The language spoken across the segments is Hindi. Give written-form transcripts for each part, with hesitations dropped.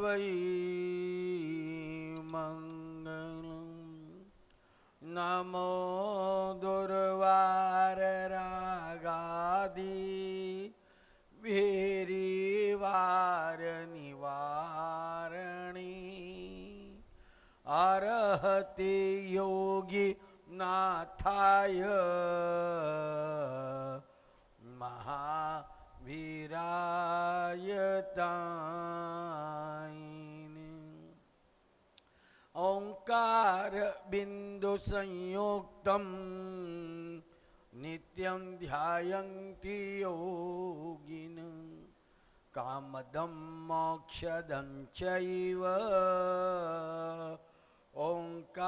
वै मंगलम नमो दुर्वार रागादि वीरिवार निवारणी अर्हति योगी नाथाय महावीरायतायिने ओंकार बिंदु संयुक्तम नित्यं ध्यायन्ति योगिन कामदं मोक्षदं चैव ओंकाराय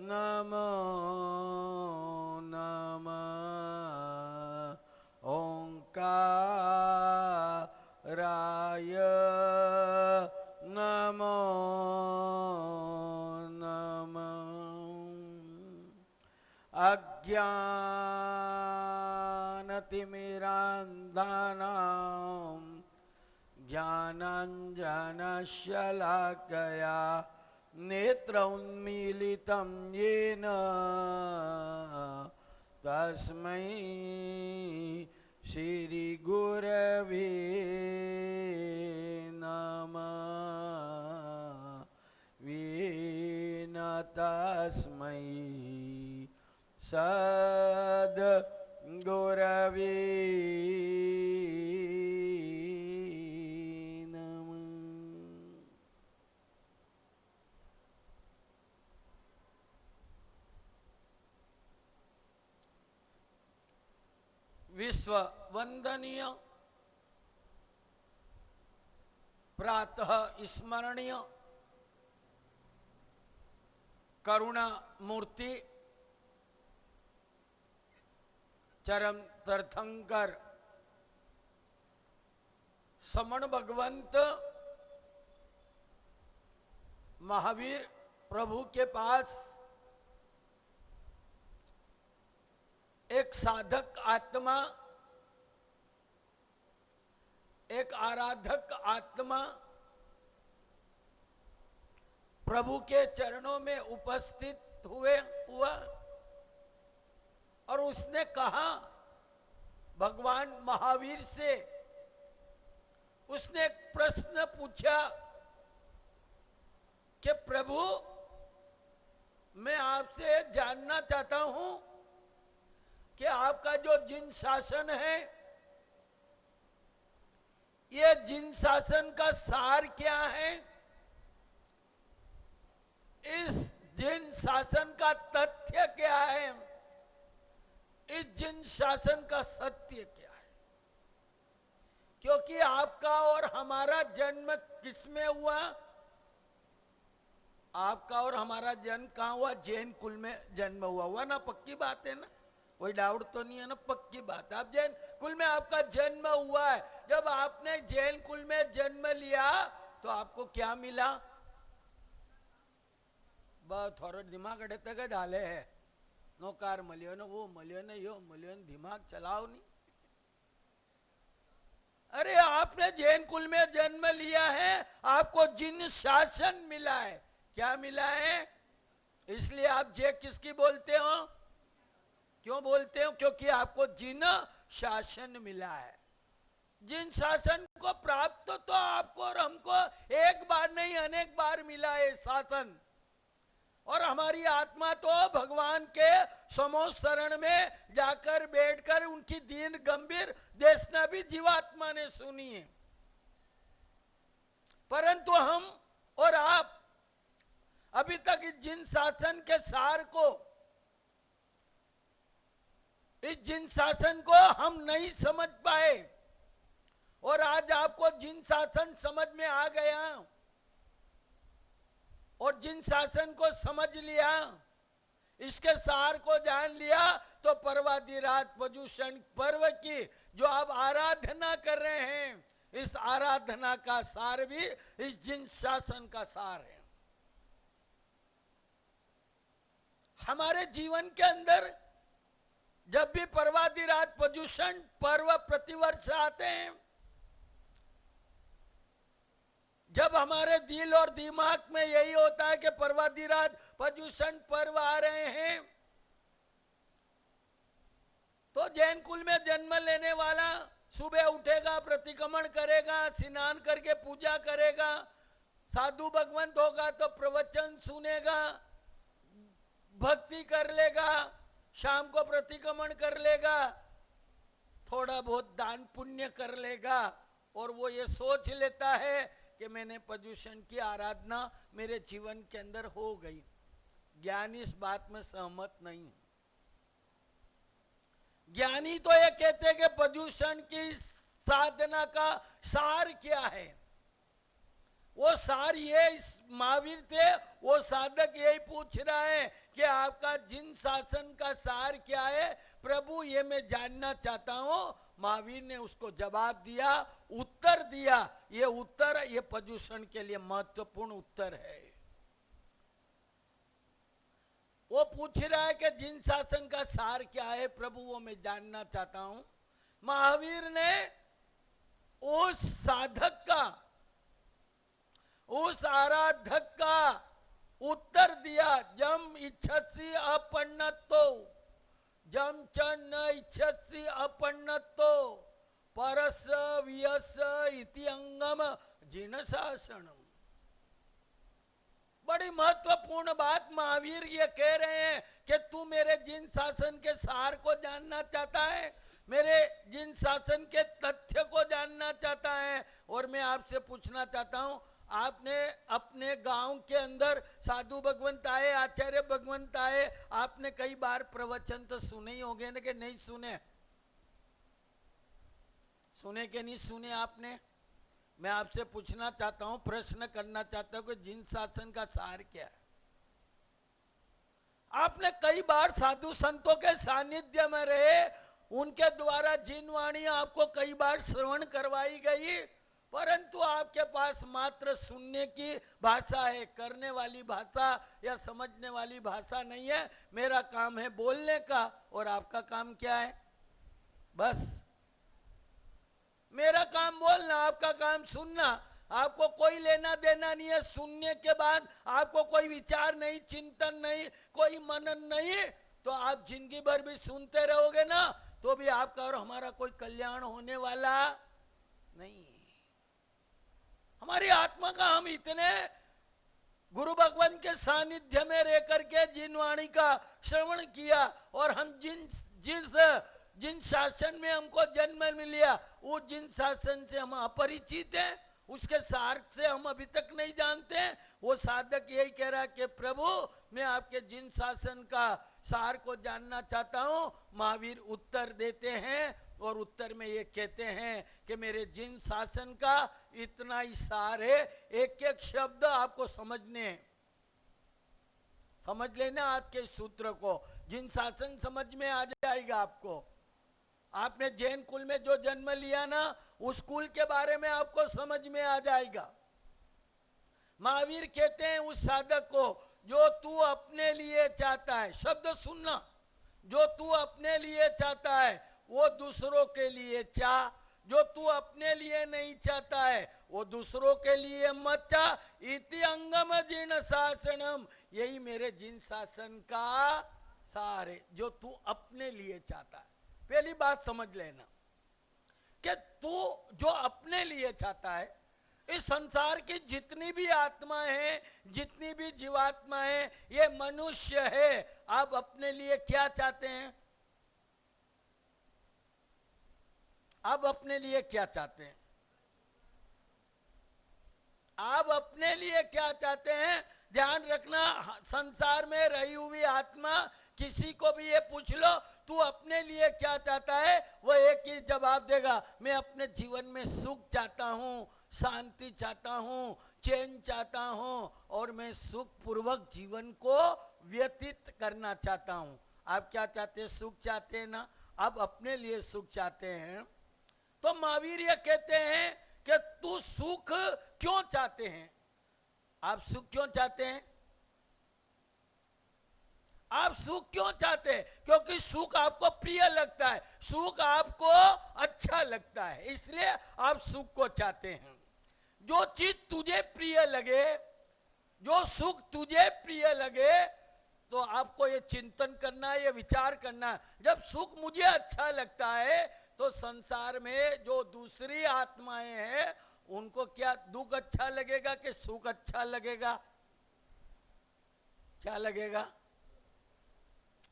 नमो नमः ओंकाराय नमो नमः अज्ञानतिमिरान्धानां ज्ञानाञ्जनशलाकया नेत्रोन्मीलितं येन तस्मै श्रीगुरवे नमः वेन तस्मै सद्गुरवे विश्व वंदनीय प्रातः स्मरणीय करुणा मूर्ति चरम तीर्थंकर समण भगवंत महावीर प्रभु के पास एक साधक आत्मा, एक आराधक आत्मा प्रभु के चरणों में उपस्थित हुआ और उसने कहा भगवान महावीर से, उसने एक प्रश्न पूछा कि प्रभु मैं आपसे जानना चाहता हूं कि आपका जो जिन शासन है, ये जिन शासन का सार क्या है, इस जिन शासन का तथ्य क्या है, इस जिन शासन का सत्य क्या है। क्योंकि आपका और हमारा जन्म किसमें हुआ? आपका और हमारा जन्म कहां हुआ? जैन कुल में जन्म हुआ ना? पक्की बात है ना, कोई डाउट तो नहीं है ना? पक्की बात। आप जैन कुल में आपका जन्म हुआ है। जब आपने जैन कुल में जन्म लिया तो आपको क्या मिला? बस थोड़ा दिमाग अड़ते के डाले है, नो कार मलियो ना, वो मलियो ना, यो मलियो ना, दिमाग चलाओ नहीं। अरे आपने जैन कुल में जन्म लिया है, आपको जिन शासन मिला है। क्या मिला है? इसलिए आप जय किसकी बोलते हो? क्यों बोलते हो? क्योंकि आपको जिन शासन मिला है। जिन शासन को प्राप्त तो आपको और हमको एक बार नहीं अनेक बार मिला है शासन। और हमारी आत्मा तो भगवान के समोह शरण में जाकर बैठकर उनकी दीन गंभीर देशना भी जीवात्मा ने सुनी है। परंतु हम और आप अभी तक इस जिन शासन के सार को, इस जिन शासन को हम नहीं समझ पाए। और आज आपको जिन शासन समझ में आ गया और जिन शासन को समझ लिया, इसके सार को जान लिया, तो पर्वादिरात पजुषण पर्व की जो आप आराधना कर रहे हैं, इस आराधना का सार भी इस जिन शासन का सार है। हमारे जीवन के अंदर जब भी पर्वाधिराज पर्युषण पर्व प्रतिवर्ष आते हैं, जब हमारे दिल और दिमाग में यही होता है कि पर्वाधिराज पर्युषण पर्व आ रहे हैं, तो जैन कुल में जन्म लेने वाला सुबह उठेगा, प्रतिक्रमण करेगा, स्नान करके पूजा करेगा, साधु भगवंत होगा तो प्रवचन सुनेगा, भक्ति कर लेगा, शाम को प्रतिक्रमण कर लेगा, थोड़ा बहुत दान पुण्य कर लेगा, और वो ये सोच लेता है कि मैंने पर्युषण की आराधना मेरे जीवन के अंदर हो गई। ज्ञानी इस बात में सहमत नहीं है। ज्ञानी तो ये कहते हैं कि पर्युषण की साधना का सार क्या है। वो सार ये महावीर थे, वो साधक यही पूछ रहा है कि आपका जिन शासन का सार क्या है प्रभु, ये मैं जानना चाहता हूं। महावीर ने उसको जवाब दिया, उत्तर दिया। ये उत्तर ये पर्युषण के लिए महत्वपूर्ण उत्तर है। वो पूछ रहा है कि जिन शासन का सार क्या है प्रभु, वो मैं जानना चाहता हूं। महावीर ने उस साधक का, उस आराधक का उत्तर दिया, जम इच्छसी अपन्नतो, जम च न इच्छसी अपन्नतो परस वियस इति अंगम जिन शासनम। बड़ी महत्वपूर्ण बात महावीर ये कह रहे हैं कि तू मेरे जिन शासन के सार को जानना चाहता है, मेरे जिन शासन के तथ्य को जानना चाहता है, और मैं आपसे पूछना चाहता हूं, आपने अपने गांव के अंदर साधु भगवंत आए, आचार्य भगवंत आए, आपने कई बार प्रवचन तो सुने ही होंगे ना, कि नहीं सुने? सुने कि नहीं सुने आपने? मैं आपसे पूछना चाहता हूं, प्रश्न करना चाहता हूं कि जिन शासन का सार क्या है। आपने कई बार साधु संतों के सानिध्य में रहे, उनके द्वारा जिन वाणी आपको कई बार श्रवण करवाई गई, परंतु आपके पास मात्र सुनने की भाषा है, करने वाली भाषा या समझने वाली भाषा नहीं है। मेरा काम है बोलने का, और आपका काम क्या है? बस मेरा काम बोलना, आपका काम सुनना। आपको कोई लेना देना नहीं है। सुनने के बाद आपको कोई विचार नहीं, चिंतन नहीं, कोई मनन नहीं, तो आप जिंदगी भर भी सुनते रहोगे ना, तो भी आपका और हमारा कोई कल्याण होने वाला नहीं। हमारी आत्मा का हम इतने गुरु भगवान के सानिध्य में रह करके जिन वाणी का श्रवण किया, और हम जिन शासन में हमको जन्म मिला, वो जिन शासन से हम अपरिचित हैं, उसके सार से हम अभी तक नहीं जानते हैं। वो साधक यही कह रहा है कि प्रभु मैं आपके जिन शासन का सार को जानना चाहता हूं। महावीर उत्तर देते हैं, और उत्तर में ये कहते हैं कि मेरे जिन शासन का इतना ही सार है। एक एक शब्द आपको समझने, समझ लेना आज के सूत्र को। जिन शासन समझ में आ जाएगा आपको। आपने जैन कुल में जो जन्म लिया ना, उस कुल के बारे में आपको समझ में आ जाएगा। महावीर कहते हैं उस साधक को, जो तू अपने लिए चाहता है, शब्द सुनना, जो तू अपने लिए चाहता है वो दूसरों के लिए चाह, जो तू अपने लिए नहीं चाहता है वो दूसरों के लिए मत चाह। इति अंगम जिन शासनम, यही मेरे जिन शासन का सार है, जो तू अपने लिए चाहता है। पहली बात समझ लेना कि तू जो अपने लिए चाहता है, इस संसार की जितनी भी आत्मा है, जितनी भी जीवात्मा है, ये मनुष्य है, आप अपने लिए क्या चाहते हैं? आप अपने लिए क्या चाहते हैं? आप अपने लिए क्या चाहते हैं? ध्यान रखना, संसार में रही हुई आत्मा, किसी को भी ये पूछ लो तू अपने लिए क्या चाहता है, वो एक ही जवाब देगा, मैं अपने जीवन में सुख चाहता हूँ, शांति चाहता हूँ, चैन चाहता हूँ, और मैं सुख पूर्वक जीवन को व्यतीत करना चाहता हूँ। आप क्या चाहते हैं? सुख चाहते हैं ना? आप अपने लिए सुख चाहते हैं। तो महावीर ये कहते हैं कि तू सुख क्यों चाहते हैं? आप सुख क्यों चाहते हैं? आप सुख क्यों चाहते हैं? क्योंकि सुख आपको प्रिय लगता है, सुख आपको अच्छा लगता है, इसलिए आप सुख को चाहते हैं। जो चीज तुझे प्रिय लगे, जो सुख तुझे प्रिय लगे, तो आपको ये चिंतन करना है, ये विचार करना है। जब सुख मुझे अच्छा लगता है तो संसार में जो दूसरी आत्माएं हैं उनको क्या दुख अच्छा लगेगा कि सुख अच्छा लगेगा? क्या लगेगा?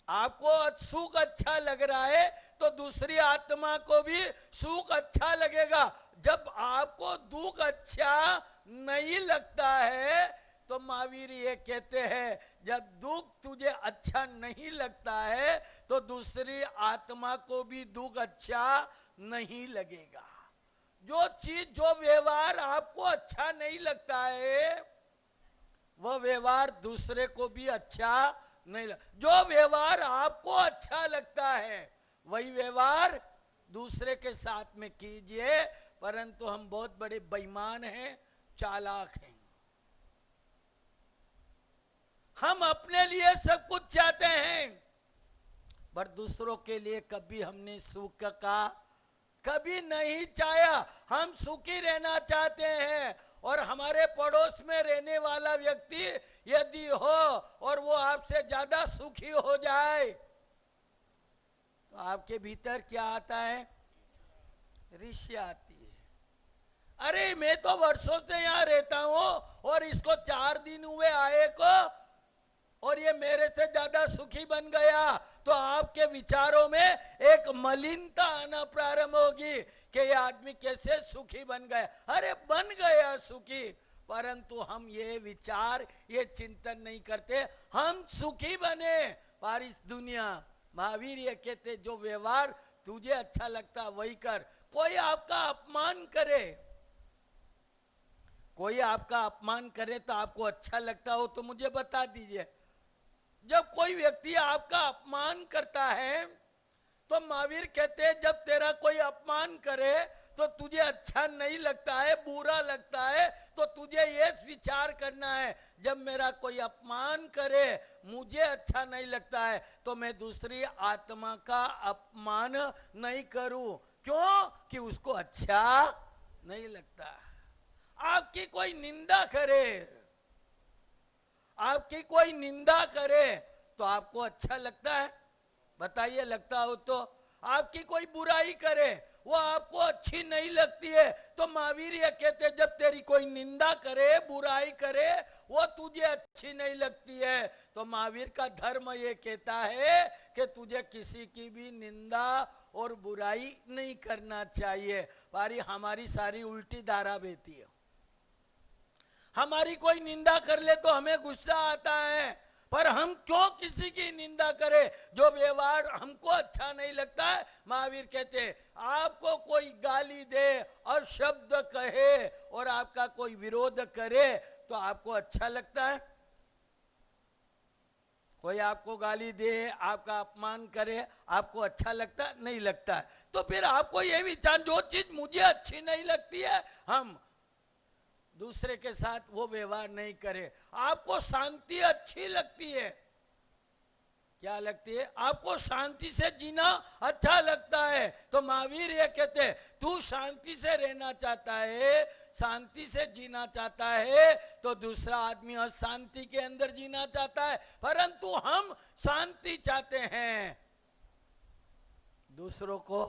आपको सुख अच्छा लग रहा है तो दूसरी आत्मा को भी सुख अच्छा लगेगा। जब आपको दुख अच्छा नहीं लगता है तो महावीर ये कहते हैं, जब दुख तुझे अच्छा नहीं लगता है तो दूसरी आत्मा को भी दुख अच्छा नहीं लगेगा। जो चीज, जो व्यवहार आपको अच्छा नहीं लगता है वह व्यवहार दूसरे को भी अच्छा नहीं लगता। जो व्यवहार आपको अच्छा लगता है वही व्यवहार दूसरे के साथ में कीजिए। परंतु हम बहुत बड़े बेईमान हैं, चालाक हैं। हम अपने लिए सब कुछ चाहते हैं पर दूसरों के लिए कभी हमने सुख का कभी नहीं चाहा। हम सुखी रहना चाहते हैं और हमारे पड़ोस में रहने वाला व्यक्ति यदि हो और वो आपसे ज्यादा सुखी हो जाए तो आपके भीतर क्या आता है? ईर्ष्या आती है। अरे मैं तो वर्षों से यहाँ रहता हूं और इसको 4 दिन हुए आए को और ये मेरे से ज्यादा सुखी बन गया, तो आपके विचारों में एक मलिनता आना प्रारंभ होगी कि ये आदमी कैसे सुखी बन गया। अरे बन गया सुखी, परंतु हम ये विचार, ये चिंतन नहीं करते हम सुखी बने। पर इस दुनिया, महावीर ये कहते जो व्यवहार तुझे अच्छा लगता वही कर। कोई आपका अपमान करे, कोई आपका अपमान करे तो आपको अच्छा लगता हो तो मुझे बता दीजिए। जब कोई व्यक्ति आपका अपमान करता है तो महावीर कहते हैं जब तेरा कोई अपमान करे तो तुझे अच्छा नहीं लगता है, बुरा लगता है, तो तुझे ये विचार करना है जब मेरा कोई अपमान करे मुझे अच्छा नहीं लगता है तो मैं दूसरी आत्मा का अपमान नहीं करूं। क्यों? कि उसको अच्छा नहीं लगता। आपकी कोई निंदा करे, आपकी कोई निंदा करे तो आपको अच्छा लगता है? बताइए, लगता हो तो। आपकी कोई बुराई करे वो आपको अच्छी नहीं लगती है तो महावीर ये कहते जब तेरी कोई निंदा करे, बुराई करे, वो तुझे अच्छी नहीं लगती है तो महावीर का धर्म ये कहता है कि तुझे किसी की भी निंदा और बुराई नहीं करना चाहिए। पर हमारी सारी उल्टी धारा बहती है। हमारी कोई निंदा कर ले तो हमें गुस्सा आता है, पर हम क्यों किसी की निंदा करें? जो व्यवहार हमको अच्छा नहीं लगता है, महावीर कहते हैं आपको कोई गाली दे और शब्द कहे और आपका कोई विरोध करे तो आपको अच्छा लगता है? कोई आपको गाली दे, आपका अपमान करे, आपको अच्छा लगता है? नहीं लगता है। तो फिर आपको ये विचार, जो चीज मुझे अच्छी नहीं लगती है हम दूसरे के साथ वो व्यवहार नहीं करे। आपको शांति अच्छी लगती है, क्या लगती है? आपको शांति से जीना अच्छा लगता है तो महावीर ये कहते हैं तू शांति से रहना चाहता है, शांति से जीना चाहता है तो दूसरा आदमी अशांति के अंदर जीना चाहता है। परंतु हम शांति चाहते हैं, दूसरों को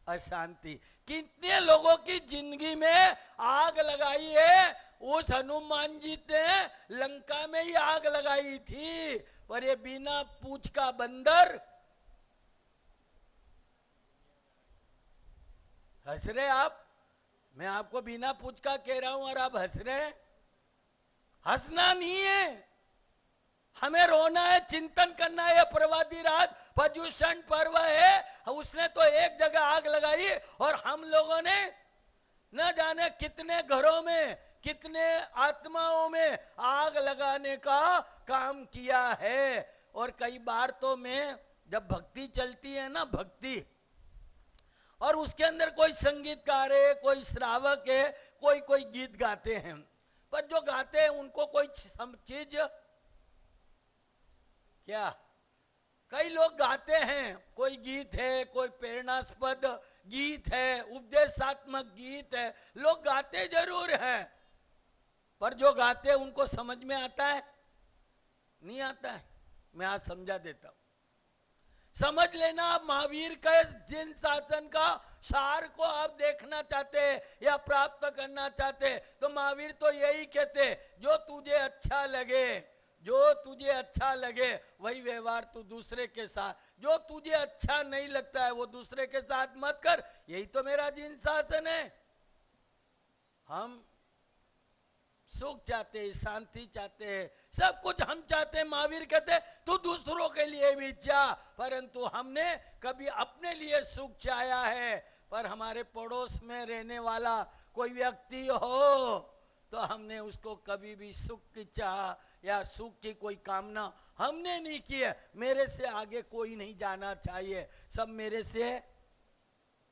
अशांति। कितने लोगों की जिंदगी में आग लगाई है? उस हनुमान जी ने लंका में ही आग लगाई थी, पर ये बिना पूंछ का बंदर। हंस रहे आप? मैं आपको बिना पूंछ का कह रहा हूं और आप हंस रहे हैं। हंसना नहीं है, हमें रोना है, चिंतन करना है। प्रभाती रात पर्युषण पर्व है, उसने तो एक जगह आग लगाई और हम लोगों ने न जाने कितने घरों में, कितने आत्माओं में आग लगाने का काम किया है। और कई बार तो मैं, जब भक्ति चलती है ना, भक्ति, और उसके अंदर कोई संगीतकार है, कोई श्रावक है, कोई गीत गाते हैं, पर जो गाते हैं उनको कोई चीज क्या कई लोग गाते हैं, कोई गीत है, कोई प्रेरणास्पद गीत है, उपदेशात्मक गीत है, लोग गाते जरूर हैं, पर जो गाते हैं उनको समझ में आता है? नहीं आता है। मैं आज समझा देता हूं। समझ लेना, आप महावीर के जिन शासन का सार को आप देखना चाहते हैं या प्राप्त करना चाहते हैं, तो महावीर तो यही कहते, जो तुझे अच्छा लगे, जो तुझे अच्छा लगे वही व्यवहार तू दूसरे के साथ, जो तुझे अच्छा नहीं लगता है वो दूसरे के साथ मत कर। यही तो मेरा जिन शासन है। हम सुख चाहते हैं, शांति चाहते हैं, सब कुछ हम चाहते हैं। महावीर कहते हैं तू दूसरों के लिए भी चाह, परंतु हमने कभी अपने लिए सुख चाहा है, पर हमारे पड़ोस में रहने वाला कोई व्यक्ति हो तो हमने उसको कभी भी सुख की चाह या सुख की कोई कामना हमने नहीं की है। मेरे से आगे कोई नहीं जाना चाहिए, सब मेरे से।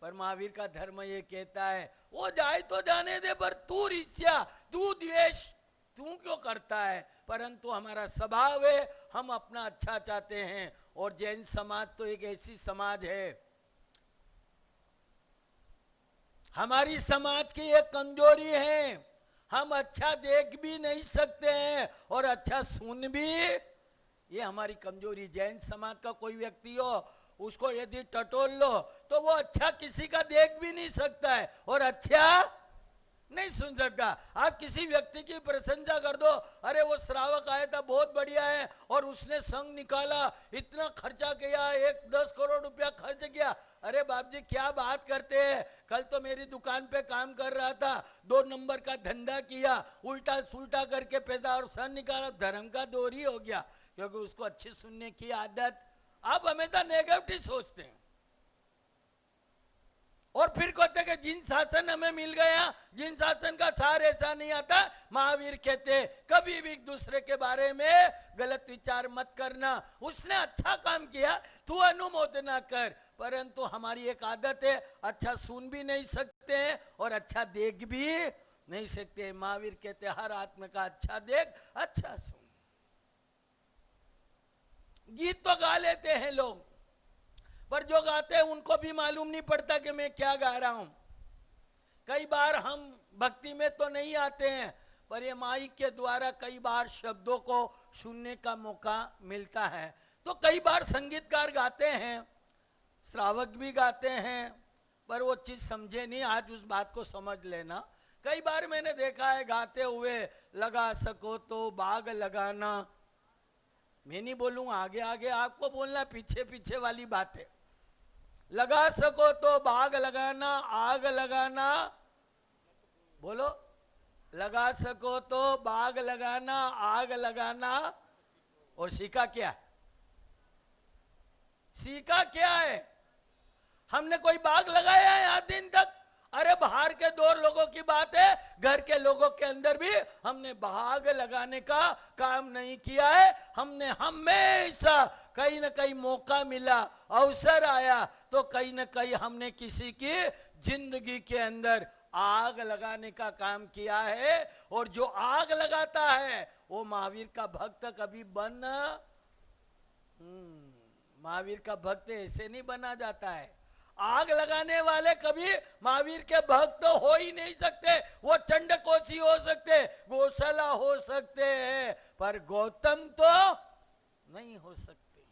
पर महावीर का धर्म ये कहता है वो जाए तो जाने दे, पर तू ईर्ष्या, तू द्वेष तू क्यों करता है? परंतु हमारा स्वभाव है, हम अपना अच्छा चाहते हैं। और जैन समाज तो एक ऐसी समाज है, हमारी समाज की एक कमजोरी है, हम अच्छा देख भी नहीं सकते हैं और अच्छा सुन भी, ये हमारी कमजोरी। जैन समाज का कोई व्यक्ति हो, उसको यदि टटोल लो तो वो अच्छा किसी का देख भी नहीं सकता है और अच्छा नहीं सुन सकता। आप किसी व्यक्ति की प्रशंसा कर दो, अरे वो श्रावक आया था बहुत बढ़िया है और उसने संघ निकाला, इतना खर्चा किया, 10 करोड़ रुपया खर्च किया। अरे बाप जी क्या बात करते हैं, कल तो मेरी दुकान पे काम कर रहा था, 2 नंबर का धंधा किया, उल्टा सुल्टा करके पैसा और संघ निकाला, धर्म का दोहरी हो गया, क्योंकि उसको अच्छी सुनने की आदत। आप हमेशा नेगेटिव सोचते हैं और फिर कहते कि जिन शासन हमें मिल गया, जिन शासन का सार ऐसा नहीं आता। महावीर कहते कभी भी दूसरे के बारे में गलत विचार मत करना। उसने अच्छा काम किया तू अनुमोदना कर, परंतु हमारी एक आदत है, अच्छा सुन भी नहीं सकते हैं और अच्छा देख भी नहीं सकते। महावीर कहते हर आत्मा का अच्छा देख, अच्छा सुन। गीत तो गा लेते हैं लोग, पर जो गाते हैं उनको भी मालूम नहीं पड़ता कि मैं क्या गा रहा हूं। कई बार हम भक्ति में तो नहीं आते हैं, पर ये माइक के द्वारा कई बार शब्दों को सुनने का मौका मिलता है। तो कई बार संगीतकार गाते हैं, श्रावक भी गाते हैं, पर वो चीज समझे नहीं। आज उस बात को समझ लेना। कई बार मैंने देखा है गाते हुए, लगा सको तो बाग लगाना। मैं नहीं बोलूंगा आगे आगे, आपको बोलना पीछे पीछे वाली बात है। लगा सको तो बाग लगाना, आग लगाना, बोलो। लगा सको तो बाग लगाना, आग लगाना, और सीखा क्या? सीखा क्या है? हमने कोई बाग लगाया है आज दिन तक? अरे बाहर के 2 लोगों की बात है, घर के लोगों के अंदर भी हमने बाग लगाने का काम नहीं किया है। हमने हमेशा कहीं न कहीं मौका मिला, अवसर आया तो कहीं न कहीं हमने किसी की जिंदगी के अंदर आग लगाने का काम किया है। और जो आग लगाता है वो महावीर का भक्त कभी महावीर का भक्त ऐसे नहीं बना जाता है। आग लगाने वाले कभी महावीर के भक्त तो हो ही नहीं सकते। वो चंडकोशी हो सकते, गौशाला हो सकते हैं, पर गौतम तो नहीं हो सकते।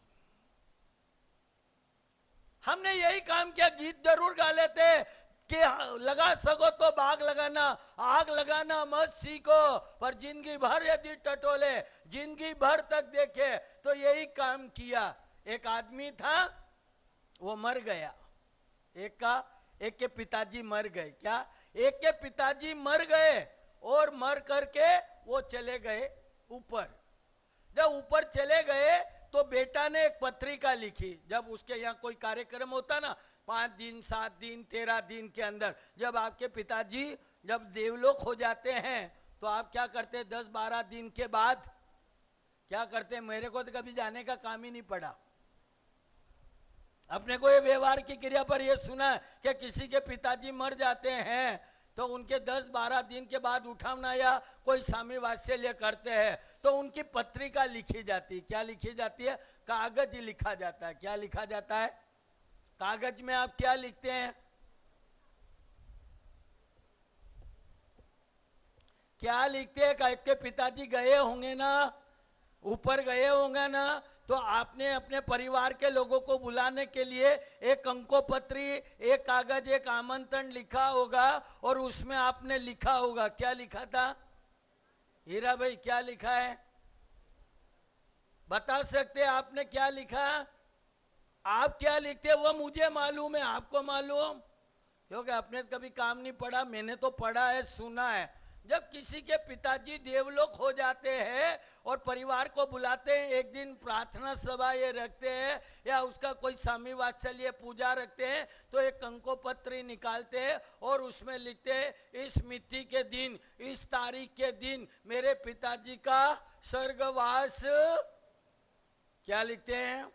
हमने यही काम किया। गीत जरूर गा लेते कि लगा सको तो बाग लगाना, आग लगाना मत सीखो, पर जिंदगी भर यदि टटोले, जिंदगी भर तक देखे, तो यही काम किया। एक आदमी था, वो मर गया। एक के पिताजी मर गए। क्या? एक के पिताजी मर गए और मर करके वो चले गए ऊपर। जब ऊपर चले गए तो बेटा ने एक पत्रिका लिखी। जब उसके यहाँ कोई कार्यक्रम होता ना, 5 दिन 7 दिन 13 दिन के अंदर, जब आपके पिताजी जब देवलोक हो जाते हैं तो आप क्या करते? 10-12 दिन के बाद क्या करते? मेरे को तो कभी जाने का काम ही नहीं पड़ा। अपने को ये व्यवहार की क्रिया पर ये सुना कि किसी के पिताजी मर जाते हैं तो उनके 10-12 दिन के बाद उठावना या कोई स्वामी वात्सल्य करते हैं तो उनकी पत्रिका लिखी जाती है। क्या लिखी जाती है? कागज लिखा जाता है। क्या लिखा जाता है? कागज में आप क्या लिखते हैं? क्या लिखते हैं? आपके पिताजी गए होंगे ना, ऊपर गए होंगे ना, तो आपने अपने परिवार के लोगों को बुलाने के लिए एक अंकोपत्री, एक कागज, एक आमंत्रण लिखा होगा और उसमें आपने लिखा होगा। क्या लिखा था हीरा भाई? क्या लिखा है? बता सकते हैं आपने क्या लिखा? आप क्या लिखते वो मुझे मालूम है, आपको मालूम? क्योंकि आपने कभी काम नहीं पढ़ा, मैंने तो पढ़ा है, सुना है। जब किसी के पिताजी देवलोक हो जाते हैं और परिवार को बुलाते हैं, एक दिन प्रार्थना सभा ये रखते हैं या उसका कोई स्वामी वात्सल्य पूजा रखते हैं, तो एक अंकोपत्री निकालते हैं और उसमें लिखते हैं, इस मिति के दिन, इस तारीख के दिन मेरे पिताजी का स्वर्गवास। क्या लिखते हैं?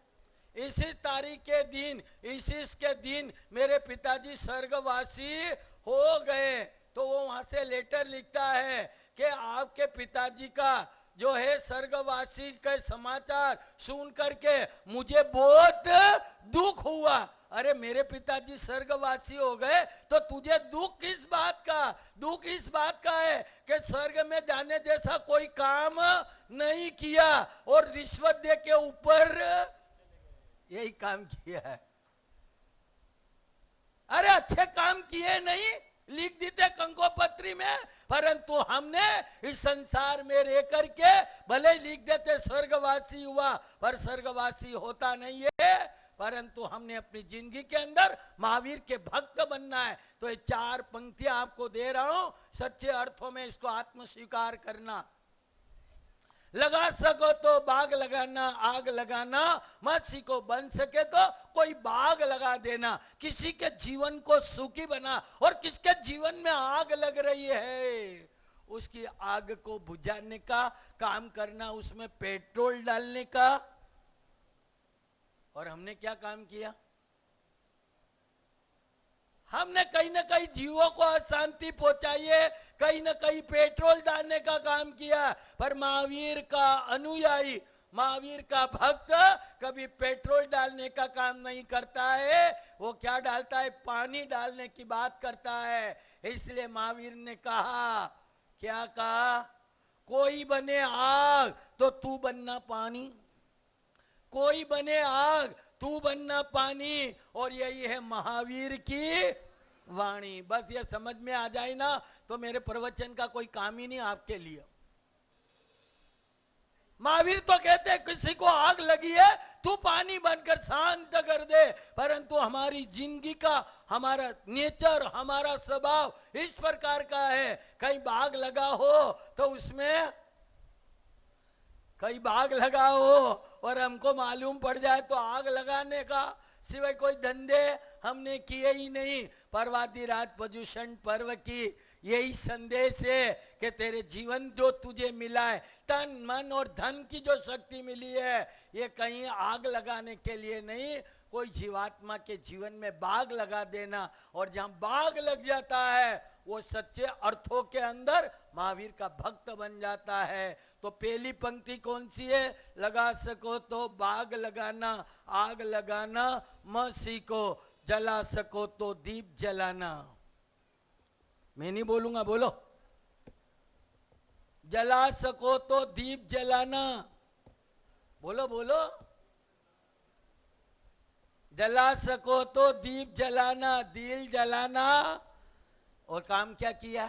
इसी तारीख के दिन, इसी दिन मेरे पिताजी स्वर्गवासी हो गए। तो वो वहां से लेटर लिखता है कि आपके पिताजी का जो है स्वर्गवासी के समाचार सुन करके मुझे बहुत दुख हुआ। अरे मेरे पिताजी स्वर्गवासी हो गए तो तुझे दुख किस बात का? दुख इस बात का है कि स्वर्ग में जाने जैसा कोई काम नहीं किया और रिश्वत दे के ऊपर यही काम किया है। अरे अच्छे काम किए नहीं, लिख देते कंकोपत्री में, परंतु हमने इस संसार में रह करके भले लिख देते स्वर्गवासी हुआ, पर स्वर्गवासी होता नहीं है। परंतु हमने अपनी जिंदगी के अंदर महावीर के भक्त बनना है। तो ये 4 पंक्तियां आपको दे रहा हूं, सच्चे अर्थों में इसको आत्म स्वीकार करना। लगा सको तो बाग लगाना, आग लगाना मत सीखो, बन सके तो कोई बाग लगा देना। किसी के जीवन को सुखी बना, और किसके जीवन में आग लग रही है उसकी आग को बुझाने का काम करना, उसमें पेट्रोल डालने का। और हमने क्या काम किया? हमने कहीं ना कहीं जीवों को अशांति पहुंचाई है, कहीं ना कहीं पेट्रोल डालने का काम किया। पर महावीर का अनुयायी, महावीर का भक्त कभी पेट्रोल डालने का काम नहीं करता है। वो क्या डालता है? पानी डालने की बात करता है। इसलिए महावीर ने कहा, क्या कहा? कोई बने आग तो तू बनना पानी, कोई बने आग तू बनना पानी। और यही है महावीर की वाणी। बस ये समझ में आ जाए ना तो मेरे प्रवचन का कोई काम ही नहीं आपके लिए। महावीर तो कहते हैं किसी को आग लगी है तू पानी बनकर शांत कर दे, परंतु हमारी जिंदगी का, हमारा नेचर, हमारा स्वभाव इस प्रकार का है। कहीं बाग लगा हो तो उसमें, कहीं बाग लगा हो और हमको मालूम पड़ जाए तो आग लगाने का सिवाय कोई धंधे हमने किए ही नहीं। पर्वादि रात प्रदूषण पर्व की यही संदेश है कि तेरे जीवन जो तुझे मिला है, तन मन और धन की जो शक्ति मिली है, ये कहीं आग लगाने के लिए नहीं, कोई जीवात्मा के जीवन में बाग लगा देना। और जहां बाग लग जाता है वो सच्चे अर्थों के अंदर महावीर का भक्त बन जाता है। तो पहली पंक्ति कौन सी है? लगा सको तो बाग लगाना, आग लगाना मत सीखो, जला सको तो दीप जलाना। मैं नहीं बोलूंगा, बोलो। जला सको तो दीप जलाना, बोलो बोलो। जला सको तो दीप जलाना, दिल जलाना। और काम क्या किया?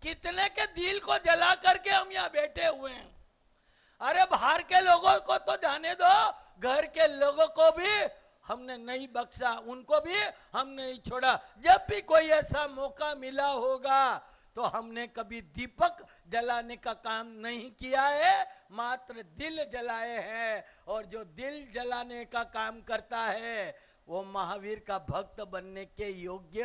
कितने के दिल को जला करके हम यहाँ बैठे हुए हैं। अरे बाहर के लोगों को तो जाने दो, घर के लोगों को भी हमने नहीं बख्शा, उनको भी हम नहीं छोड़ा। जब भी कोई ऐसा मौका मिला होगा तो हमने कभी दीपक जलाने का काम नहीं किया है, मात्र दिल जलाए हैं। और जो दिल जलाने का काम करता है वो महावीर का भक्त बनने के योग्य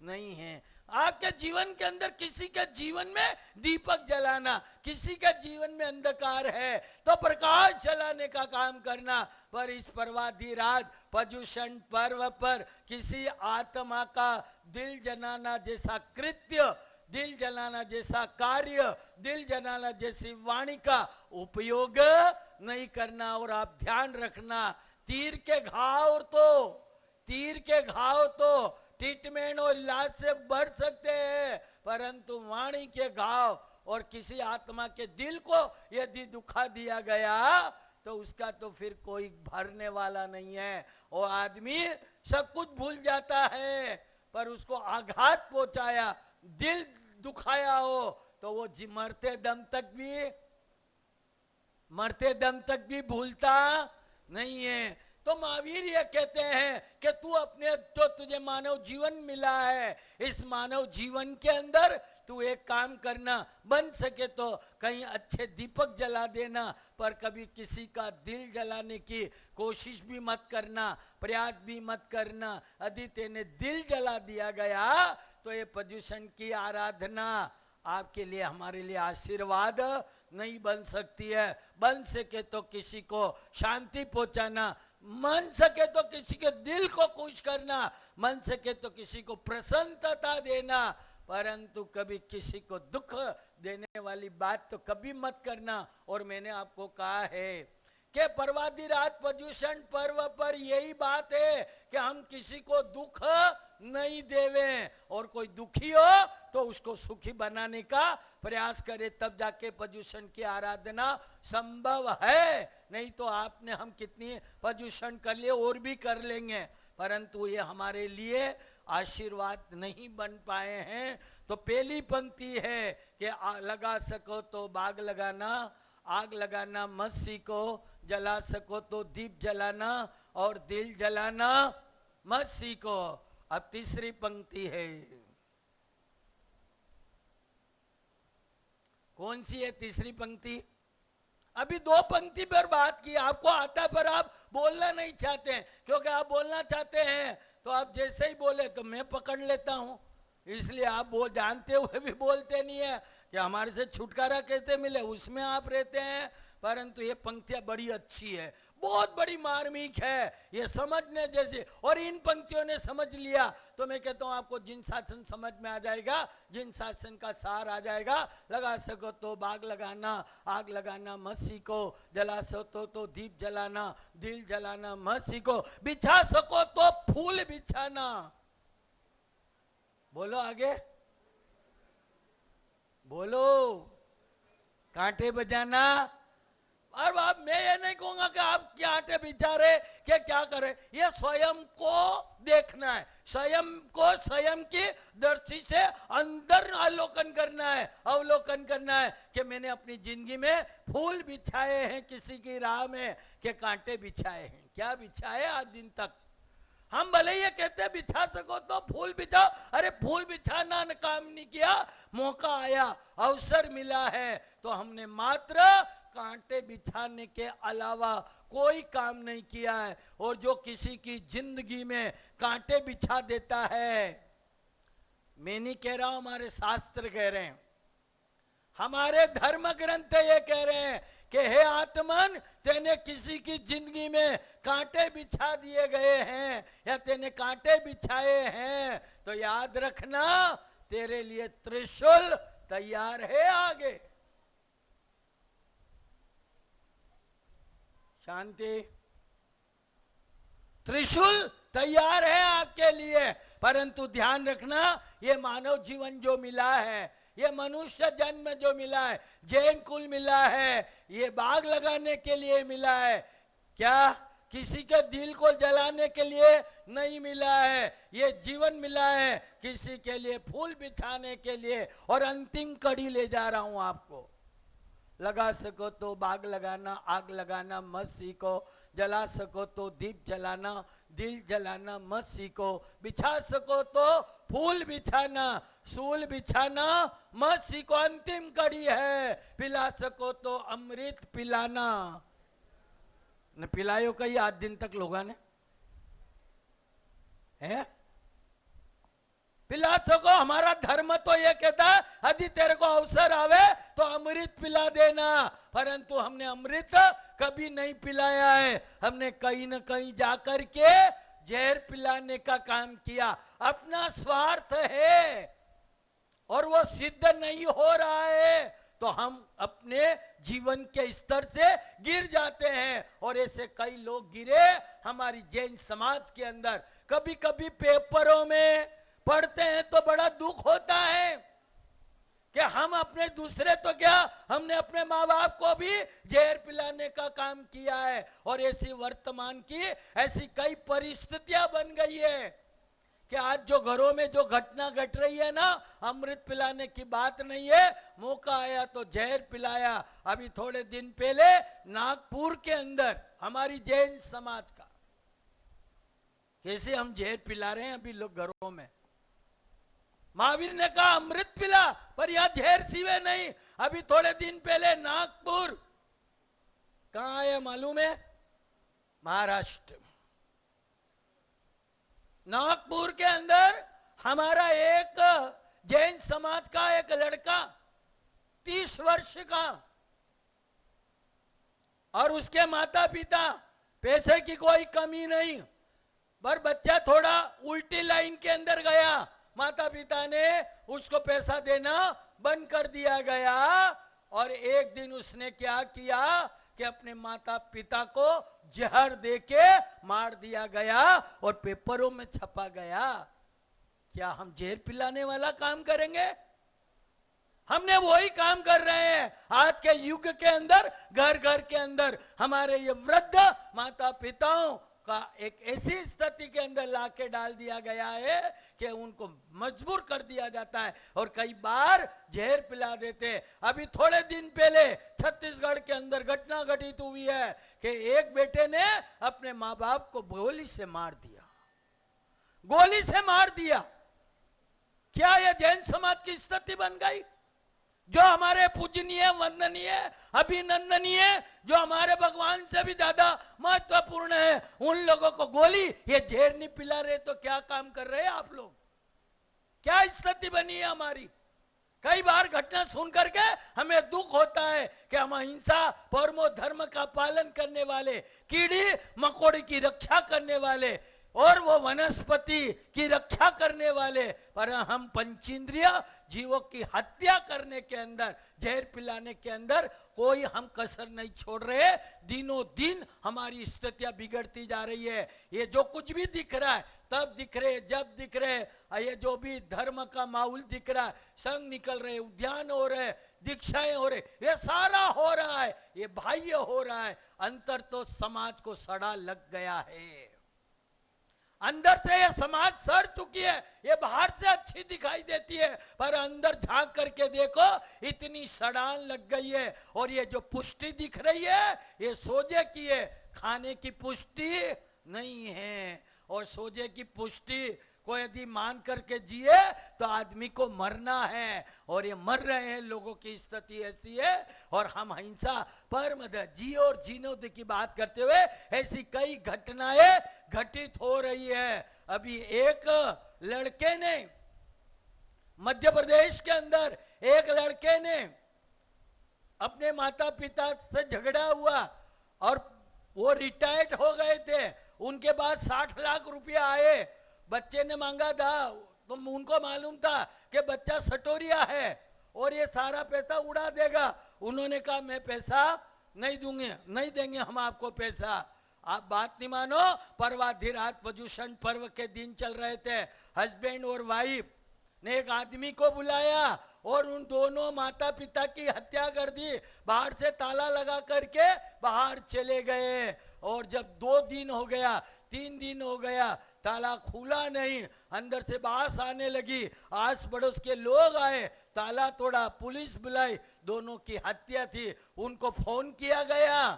नहीं है। आपके जीवन के अंदर किसी के जीवन में दीपक जलाना, किसी के जीवन में अंधकार है तो प्रकाश जलाने का काम करना। पर इस पर्वाधी रात पर्युषण पर्व पर किसी आत्मा का दिल जलाना जैसा कृत्य, दिल जलाना जैसा कार्य, दिल जलाना जैसी वाणी का उपयोग नहीं करना। और आप ध्यान रखना, तीर के घाव तो ट्रीटमेंट और इलाज से बढ़ सकते हैं, परंतु वाणी के घाव और किसी आत्मा के दिल को यदि दुखा दिया गया तो उसका तो फिर कोई भरने वाला नहीं है। वो आदमी सब कुछ भूल जाता है, पर उसको आघात पहुंचाया, दिल दुखाया हो तो वो मरते दम तक भी भूलता नहीं है। तो महावीर ये कहते हैं कि तू अपने जो तुझे मानव जीवन मिला है, इस मानव जीवन के अंदर तू एक काम करना, बन सके तो कहीं अच्छे दीपक जला देना, पर कभी किसी का दिल जलाने की कोशिश भी मत करना, प्रयास भी मत करना। यदि तेने दिल जला दिया गया तो ये पर्युषण की आराधना आपके लिए, हमारे लिए आशीर्वाद नहीं बन सकती है। बन सके तो किसी को शांति पहुंचाना, मन सके तो किसी के दिल को खुश करना, मन सके तो किसी को प्रसन्नता देना, परंतु कभी किसी को दुख देने वाली बात तो कभी मत करना। और मैंने आपको कहा है कि पर्वादी रात पर्युषण पर्व पर यही बात है कि हम किसी को दुख नहीं देवें, और कोई दुखी हो तो उसको सुखी बनाने का प्रयास करे, तब जाके पर्युषण की आराधना संभव है। नहीं तो आपने हम कितनी पर्युषण कर लिए और भी कर लेंगे, परंतु ये हमारे लिए आशीर्वाद नहीं बन पाए हैं। तो पहली पंक्ति है कि लगा सको तो बाग लगाना, आग लगाना मत सीखो, जला सको तो दीप जलाना और दिल जलाना मत सीखो। अब तीसरी पंक्ति है, कौन सी है तीसरी पंक्ति? अभी दो पंक्ति पर बात की, आपको आता पर आप बोलना नहीं चाहते हैं, क्योंकि आप बोलना चाहते हैं तो आप जैसे ही बोले तो मैं पकड़ लेता हूं, इसलिए आप बोल जानते हुए भी बोलते नहीं है कि हमारे से छुटकारा कैसे मिले, उसमें आप रहते हैं। परंतु ये पंक्तियां बड़ी अच्छी है, बहुत बड़ी मार्मिक है, ये समझने जैसी। और इन पंक्तियों ने समझ लिया तो मैं कहता हूं आपको जिन शासन समझ में आ जाएगा, जिन शासन का सार आ जाएगा। लगा सको तो बाग लगाना, आग लगाना मत सीखो, जला सको तो दीप जलाना, दिल जलाना मत सीखो, बिछा सको तो फूल बिछाना। बोलो आगे, बोलो, कांटे बजाना। और अब मैं ये नहीं कहूंगा कि आप क्या आटे बिछा रहे कि क्या करे, ये स्वयं को देखना है, स्वयं को स्वयं की दृष्टि से अंदर अवलोकन करना है कि मैंने अपनी जिंदगी में फूल बिछाए हैं किसी की राह में कि कांटे बिछाए हैं, क्या बिछाए आज दिन तक। हम भले ये कहते हैं बिछा सको तो फूल बिछाओ, अरे फूल बिछाना काम नहीं किया, मौका आया, अवसर मिला है तो हमने मात्र कांटे बिछाने के अलावा कोई काम नहीं किया है। और जो किसी की जिंदगी में कांटे बिछा देता है, मैं नहीं कह रहा हूं, हमारे शास्त्र कह रहे हैं, हमारे धर्म ग्रंथ ये कह रहे हैं कि हे आत्मन, तेने किसी की जिंदगी में कांटे बिछा दिए गए हैं या तेने कांटे बिछाए हैं तो याद रखना तेरे लिए त्रिशूल तैयार है आगे। शांति, त्रिशूल तैयार है आपके लिए, परंतु ध्यान रखना ये मानव जीवन जो मिला है, ये मनुष्य जन्म जो मिला है, जैन कुल मिला है, ये बाग लगाने के लिए मिला है, क्या किसी के दिल को जलाने के लिए नहीं मिला है। ये जीवन मिला है किसी के लिए फूल बिछाने के लिए। और अंतिम कड़ी ले जा रहा हूं आपको, लगा सको तो बाग लगाना, आग लगाना मत सीखो, जला सको तो दीप जलाना, दिल जलाना मत सीखो, बिछा सको तो फूल बिछाना, सूल बिछाना मत सीखो। अंतिम कड़ी है, पिला सको तो अमृत पिलाना। न पिलायो कई आज दिन तक लोगों ने है, पिला सको। हमारा धर्म तो ये कहता है यदि तेरे को अवसर आवे तो अमृत पिला देना, परंतु हमने अमृत कभी नहीं पिलाया है। हमने कहीं न कहीं जाकर के जहर पिलाने का काम किया। अपना स्वार्थ है और वो सिद्ध नहीं हो रहा है तो हम अपने जीवन के स्तर से गिर जाते हैं। और ऐसे कई लोग गिरे हमारी जैन समाज के अंदर। कभी कभी पेपरों में पढ़ते हैं तो बड़ा दुख होता है कि हम अपने दूसरे तो क्या, हमने अपने माँ बाप को भी जहर पिलाने का काम किया है। और ऐसी वर्तमान की ऐसी कई परिस्थितियां बन गई है कि आज जो घरों में जो घटना घट रही है ना, अमृत पिलाने की बात नहीं है, मौका आया तो जहर पिलाया। अभी थोड़े दिन पहले नागपुर के अंदर हमारी जैन समाज का कैसे हम जहर पिला रहे हैं अभी लोग घरों में। महावीर ने कहा अमृत पिला, पर यह जहर सिवे नहीं। अभी थोड़े दिन पहले नागपुर, कहां आया मालूम है? महाराष्ट्र। नागपुर के अंदर हमारा एक जैन समाज का एक लड़का 30 वर्ष का, और उसके माता पिता, पैसे की कोई कमी नहीं, पर बच्चा थोड़ा उल्टी लाइन के अंदर गया, माता पिता ने उसको पैसा देना बंद कर दिया गया। और एक दिन उसने क्या किया कि अपने माता पिता को जहर देके मार दिया गया और पेपरों में छपा गया। क्या हम जहर पिलाने वाला काम करेंगे? हमने वही काम कर रहे हैं आज के युग के अंदर। घर घर के अंदर हमारे ये वृद्ध माता पिताओं का एक ऐसी स्थिति के अंदर लाके डाल दिया गया है कि उनको मजबूर कर दिया जाता है और कई बार जहर पिला देते हैं। अभी थोड़े दिन पहले छत्तीसगढ़ के अंदर घटना घटित हुई है कि एक बेटे ने अपने माँ बाप को गोली से मार दिया, गोली से मार दिया। क्या यह जैन समाज की स्थिति बन गई? जो हमारे पूजनीय, वंदनीय, अभिनंदनीय, जो हमारे भगवान से भी ज्यादा महत्वपूर्ण है, उन लोगों को गोली, ये जहर नहीं पिला रहे तो क्या काम कर रहे हैं आप लोग? क्या स्थिति बनी है हमारी? कई बार घटना सुन करके हमें दुख होता है कि हम अहिंसा परमो धर्म का पालन करने वाले, कीड़ी मकोड़ी की रक्षा करने वाले और वो वनस्पति की रक्षा करने वाले, पर हम पंचेंद्रिय जीवों की हत्या करने के अंदर, जहर पिलाने के अंदर कोई हम कसर नहीं छोड़ रहे। दिनों दिन हमारी स्थितियां बिगड़ती जा रही है। ये जो कुछ भी दिख रहा है तब दिख रहे, जब दिख रहे, ये जो भी धर्म का माहौल दिख रहा है, संघ निकल रहे, उद्यान हो रहे, दीक्षाएं हो रहे, ये सारा हो रहा है, ये बाह्य हो रहा है। अंतर तो समाज को सड़ा लग गया है। अंदर से ये समाज सड़ चुकी है। ये बाहर से अच्छी दिखाई देती है पर अंदर झांक करके देखो इतनी सड़ान लग गई है। और ये जो पुष्टि दिख रही है ये सोजे की है, खाने की पुष्टि नहीं है। और सोजे की पुष्टि को यदि मान करके जिए तो आदमी को मरना है, और ये मर रहे हैं। लोगों की स्थिति ऐसी है और हम अहिंसा परम जियो और जीनोद की बात करते हुए ऐसी कई घटनाएं घटित हो रही है। अभी एक लड़के ने मध्य प्रदेश के अंदर, एक लड़के ने अपने माता पिता से झगड़ा हुआ और वो रिटायर्ड हो गए थे, उनके बाद 60 लाख रुपया आए। बच्चे ने मांगा था तो उनको मालूम था कि बच्चा सटोरिया है और ये सारा पैसा उड़ा देगा। उन्होंने कहा मैं पैसा नहीं दूंगे, नहीं देंगे हम आपको पैसा। आप बात नहीं मानो, पर्वाधिरात पर्युषण पर्व के दिन चल रहे थे। हस्बैंड और वाइफ ने एक आदमी को बुलाया और उन दोनों माता पिता की हत्या कर दी। बाहर से ताला लगा करके बाहर चले गए और जब 2 दिन हो गया, 3 दिन हो गया, ताला खुला नहीं, अंदर से बास आने लगी। आस पड़ोस के लोग आए, ताला तोड़ा, पुलिस बुलाई, दोनों की हत्या थी। उनको फोन किया गया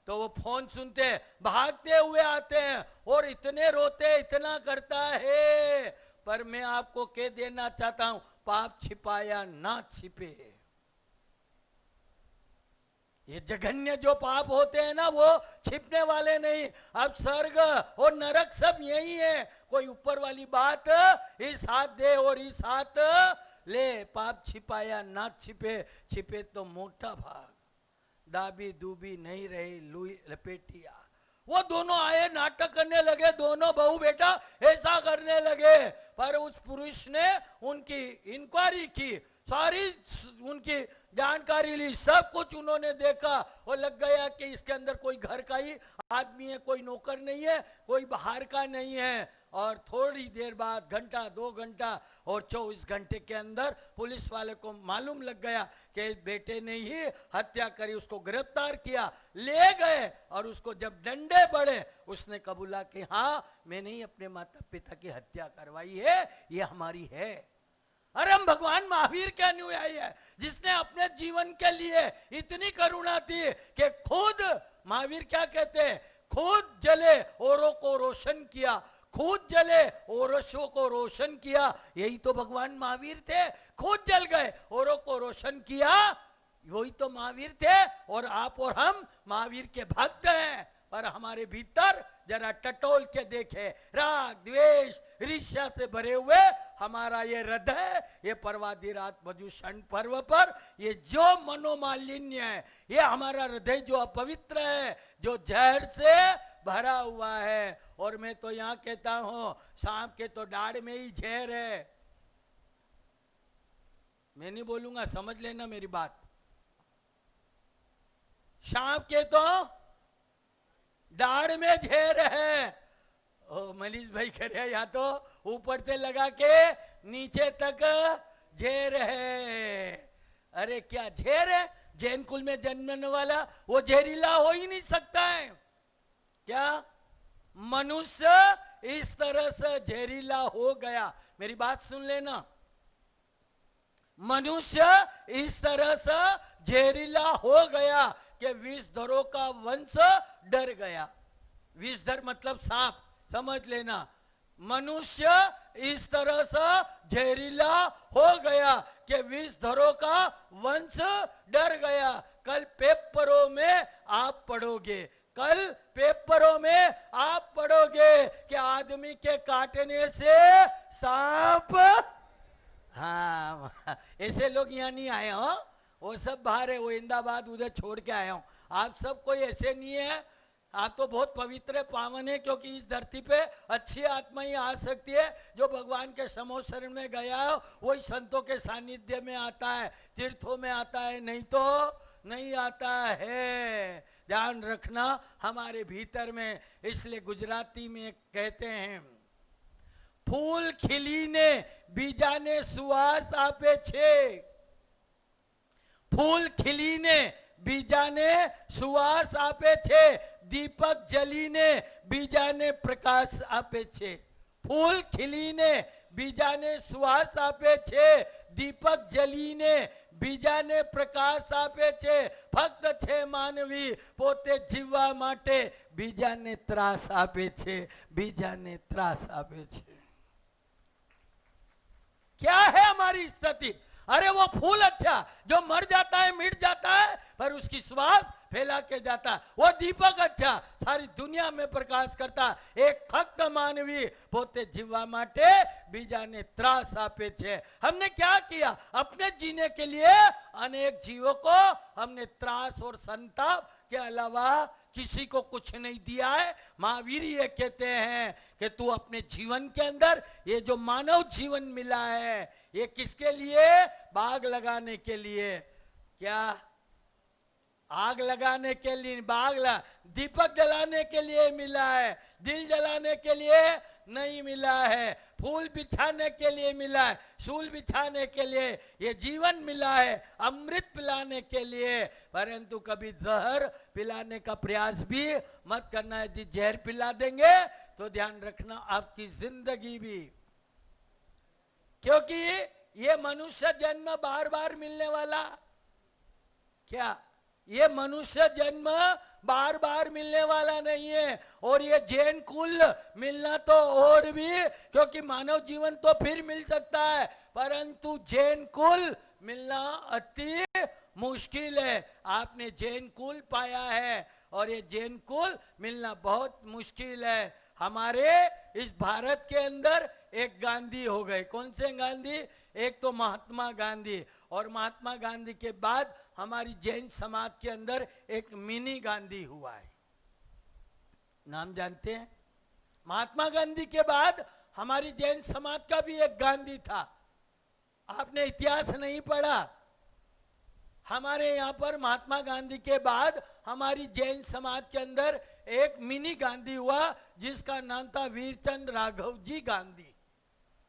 तो वो फोन सुनते भागते हुए आते हैं और इतने रोते, इतना करता है। पर मैं आपको कह देना चाहता हूं, पाप छिपाया ना छिपे। ये जघन्य जो पाप होते हैं ना वो छिपने वाले नहीं। अब स्वर्ग और नरक सब यही है। कोई ऊपर वाली बात इस हाथ दे और इस हाथ ले, पाप छिपाया ना छिपे, छिपे तो मोटा भाग, दाबी दूबी नहीं रही लुई लपेटिया। वो दोनों आए, नाटक करने लगे, दोनों बहू बेटा ऐसा करने लगे। पर उस पुरुष ने उनकी इंक्वायरी की, सारी उनकी जानकारी ली, सब कुछ उन्होंने देखा और लग गया कि इसके अंदर कोई घर का ही आदमी है, कोई नौकर नहीं है, कोई बाहर का नहीं है। और थोड़ी देर बाद, घंटा 2 घंटा और 24 घंटे के अंदर पुलिस वाले को मालूम लग गया कि बेटे ने ही हत्या करी। उसको गिरफ्तार किया, ले गए और उसको जब डंडे पड़े उसने कबूला कि हाँ मैंने ही अपने माता पिता की हत्या करवाई है, ये हमारी है। अरे हम भगवान महावीर के अनुयायी है, जिसने अपने जीवन के लिए इतनी करुणा दी कि खुद, महावीर क्या कहते हैं, खुद जले औरों को रोशन किया, खुद जले औरों को रोशन किया। यही तो भगवान महावीर थे, खुद जल गए औरों को रोशन किया, वही तो महावीर थे। और आप और हम महावीर के भक्त हैं, पर हमारे भीतर जरा टटोल के देखे, राग द्वेष ईर्ष्या से भरे हुए हमारा ये हृदय, ये पर्वादि रात भजूषण पर्व पर ये जो मनोमालिन्य है, ये हमारा हृदय जो अपवित्र है, जो जहर से भरा हुआ है। और मैं तो यहां कहता हूं, सांप के तो दाढ़ में ही जहर है। मैं नहीं बोलूंगा, समझ लेना मेरी बात। सांप के तो दाढ़ में जहर है। ओ मनीष भाई कह रहे या तो ऊपर से लगा के नीचे तक जहर है। अरे क्या जहर है? जैन कुल में जन्मने वाला वो जहरीला हो ही नहीं सकता है क्या? मनुष्य इस तरह से जहरीला हो गया। मेरी बात सुन लेना, मनुष्य इस तरह से जहरीला हो गया कि विषधरों का वंश डर गया। विषधर मतलब सांप, समझ लेना। मनुष्य इस तरह से जहरीला हो गया कि विषधरों का वंश डर गया। कल पेपरों में आप पढ़ोगे, कल पेपरों में आप पढ़ोगे कि आदमी के काटने से सांप, हाँ ऐसे लोग यहाँ नहीं आए हो, वो सब बाहर है, वो इंदाबाद उधर छोड़ के आया हूं। आप सब कोई ऐसे नहीं है, आप तो बहुत पवित्र पावन है, क्योंकि इस धरती पे अच्छी आत्मा ही आ सकती है। जो भगवान के समो शरण में गया है वही संतों के सानिध्य में आता है, तीर्थों में आता है, नहीं तो नहीं आता है। ध्यान रखना हमारे भीतर में। इसलिए गुजराती में कहते हैं, फूल खिलीने बीजाने सुवास आपे छे, फूल खिलीने बीजाने सुवास आपे छे, दीपक जलीने बीजाने प्रकाश आपे छे। फूल खिलीने बीजाने सुवास आपे छे, दीपक जलीने બીજાને પ્રકાશ આપે છે, ફક્ત છે માનવી પોતે જીવવા માટે બીજાને ત્રાસ આપે છે, બીજાને ત્રાસ આપે છે। क्या है हमारी स्थिति? अरे वो फूल अच्छा जो मर जाता है, मिट जाता है, पर उसकी सुवास फैला के जाता है। वो दीपक अच्छा सारी दुनिया में प्रकाश करता। एक फक्त मानवी पोते जीवा माटे बीजाने त्रास आपे छे। हमने क्या किया? अपने जीने के लिए अनेक जीवों को हमने त्रास और संताप के अलावा किसी को कुछ नहीं दिया है। महावीर ये कहते हैं कि तू अपने जीवन के अंदर ये जो मानव जीवन मिला है, ये किसके लिए? बाग लगाने के लिए। क्या? आग लगाने के लिए, दीपक जलाने के लिए मिला है, दिल जलाने के लिए नहीं मिला है। फूल बिछाने के लिए मिला है, सूल बिछाने के लिए ये जीवन मिला है, अमृत पिलाने के लिए। परंतु कभी जहर पिलाने का प्रयास भी मत करना। यदि जहर पिला देंगे तो ध्यान रखना आपकी जिंदगी भी, क्योंकि ये मनुष्य जन्म बार बार मिलने वाला, क्या ये मनुष्य जन्म बार बार मिलने वाला नहीं है। और ये जैन कुल मिलना तो और भी, क्योंकि मानव जीवन तो फिर मिल सकता है, परंतु जैन कुल मिलना अति मुश्किल है। आपने जैन कुल पाया है और ये जैन कुल मिलना बहुत मुश्किल है। हमारे इस भारत के अंदर एक गांधी हो गए। कौन से गांधी? एक तो महात्मा गांधी, और महात्मा गांधी के बाद हमारी जैन समाज के अंदर एक मिनी गांधी हुआ है। नाम जानते हैं? महात्मा गांधी के बाद हमारी जैन समाज का भी एक गांधी था। आपने इतिहास नहीं पढ़ा? हमारे यहाँ पर महात्मा गांधी के बाद हमारी जैन समाज के अंदर एक मिनी गांधी हुआ जिसका नाम था वीरचंद राघव जी गांधी।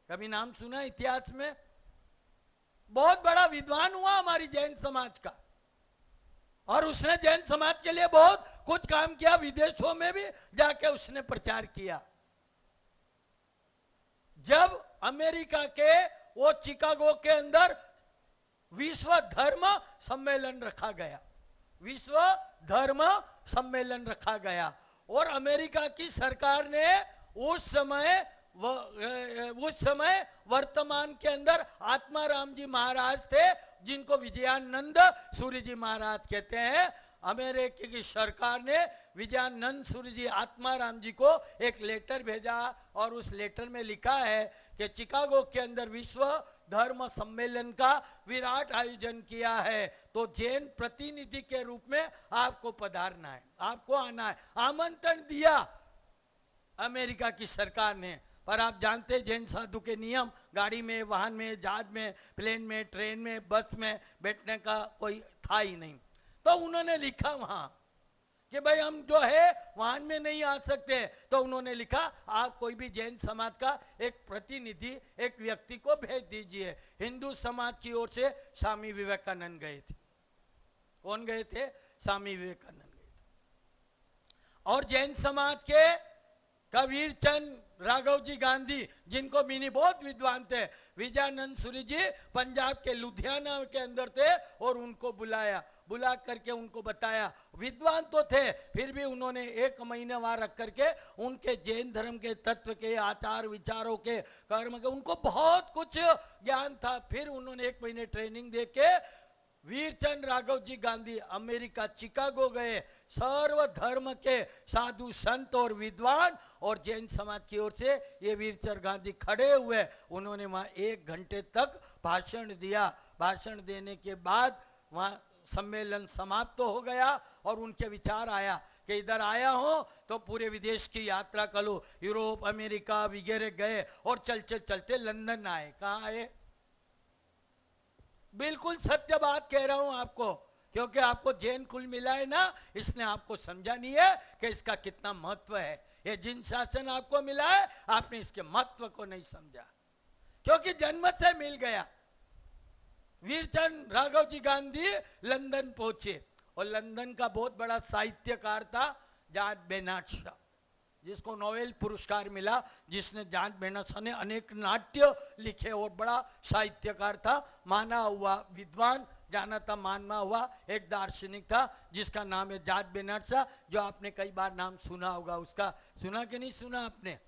कभी नाम सुना इतिहास में? बहुत बड़ा विद्वान हुआ हमारी जैन समाज का, और उसने जैन समाज के लिए बहुत कुछ काम किया। विदेशों में भी जाके उसने प्रचार किया। जब अमेरिका के वो शिकागो के अंदर विश्व धर्म सम्मेलन रखा गया, विश्व धर्म सम्मेलन रखा गया, और अमेरिका की सरकार ने उस समय वर्तमान के अंदर आत्माराम जी महाराज थे, जिनको विजयानंद सूर्य जी महाराज कहते हैं। अमेरिका की सरकार ने विजयानंद सूर्य जी आत्माराम जी को एक लेटर भेजा, और उस लेटर में लिखा है कि शिकागो के अंदर विश्व धर्म सम्मेलन का विराट आयोजन किया है, तो जैन प्रतिनिधि के रूप में आपको पधारना है, आपको आना है। आमंत्रण दिया अमेरिका की सरकार ने। पर आप जानते हैं जैन साधु के नियम, गाड़ी में, वाहन में, जहाज में, प्लेन में, ट्रेन में, बस में बैठने का कोई था ही नहीं। तो उन्होंने लिखा वहां कि भाई हम जो है वाहन में नहीं आ सकते। तो उन्होंने लिखा आप कोई भी जैन समाज का एक प्रतिनिधि, एक व्यक्ति को भेज दीजिए। हिंदू समाज की ओर से स्वामी विवेकानंद गए थे। कौन गए थे? स्वामी विवेकानंद गए थे। और जैन समाज के कबीर चंद राघव जी गांधी, जिनको मिनी बहुत विद्वान थे, विजयानंद सूर्य जी पंजाब के लुधियाना के अंदर थे, और उनको बुला करके उनको बताया। विद्वान तो थे, फिर भी उन्होंने 1 महीने वहां रख करके उनके जैन धर्म के तत्व के, आचार विचारों के, कर्म के, उनको बहुत कुछ ज्ञान था। फिर उन्होंने 1 महीने ट्रेनिंग देके वीरचंद राघव जी गांधी अमेरिका शिकागो गए। सर्व धर्म के साधु संत और विद्वान और जैन समाज की ओर से ये वीरचंद गांधी खड़े हुए। उन्होंने वहां 1 घंटे तक भाषण दिया। भाषण देने के बाद वहां सम्मेलन समाप्त तो हो गया, और उनके विचार आया कि इधर आया हो तो पूरे विदेश की यात्रा करो। यूरोप, अमेरिका वगैरह गए, और चलते चलते लंदन आए। कहाँ आए? बिल्कुल सत्य बात कह रहा हूं आपको, क्योंकि आपको जैन कुल मिला है ना, इसने आपको समझा नहीं है कि इसका कितना महत्व है। ये जिन शासन आपको मिला है, आपने इसके महत्व को नहीं समझा, क्योंकि जन्म से मिल गया। वीरचंद राघव जी गांधी लंदन पहुंचे, और लंदन का बहुत बड़ा साहित्यकार था जॉर्ज बेर्नार्ड शॉ, जिसको नोबेल पुरस्कार मिला, जिसने जॉर्ज बेर्नार्ड शॉ ने अनेक नाट्य लिखे, और बड़ा साहित्यकार था, माना हुआ विद्वान, जाना था माना हुआ एक दार्शनिक था, जिसका नाम है जॉर्ज बेर्नार्ड शॉ, जो आपने कई बार नाम सुना होगा उसका। सुना कि नहीं सुना आपने?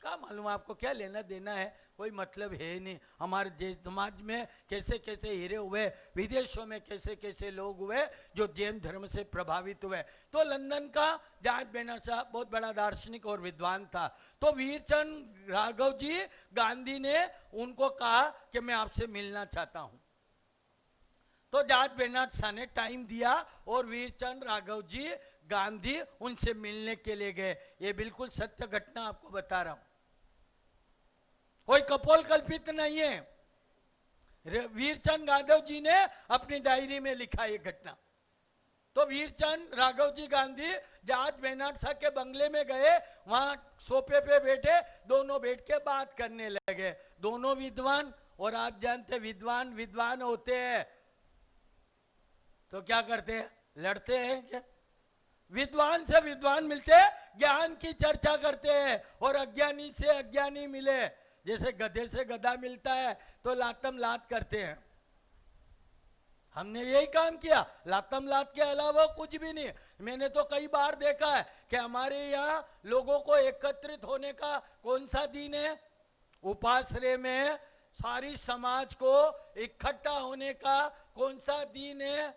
क्या मालूम आपको, क्या लेना देना है, कोई मतलब है ही नहीं। हमारे देश समाज में कैसे कैसे हीरे हुए, विदेशों में कैसे कैसे लोग हुए जो जैन धर्म से प्रभावित हुए। तो लंदन का जॉर्ज बेर्नार्ड शॉ बहुत बड़ा दार्शनिक और विद्वान था। तो वीरचंद राघव जी गांधी ने उनको कहा कि मैं आपसे मिलना चाहता हूं। तो जॉर्ज बेर्नार्ड शॉ ने टाइम दिया, और वीरचंद राघव जी गांधी उनसे मिलने के लिए गए। ये बिल्कुल सत्य घटना आपको बता रहा हूं, कोई कपोल कल्पित नहीं है। वीरचंद राघव जी ने अपनी डायरी में लिखा ये घटना। तो वीरचंद राघव जी गांधी जॉर्ज बेर्नार्ड शॉ के बंगले में गए, वहां सोफे पे बैठे, दोनों बैठ के बात करने लगे। दोनों विद्वान, और आप जानते विद्वान होते हैं तो क्या करते हैं? लड़ते हैं क्या? विद्वान से विद्वान मिलते ज्ञान की चर्चा करते हैं, और अज्ञानी से अज्ञानी मिले, जैसे गधे से गधा मिलता है तो लातम लात करते हैं। हमने यही काम किया, लातम लात के अलावा कुछ भी नहीं। मैंने तो कई बार देखा है कि हमारे यहाँ लोगों को एकत्रित होने का कौन सा दिन है? उपाश्रय में सारी समाज को इकट्ठा होने का कौन सा दिन है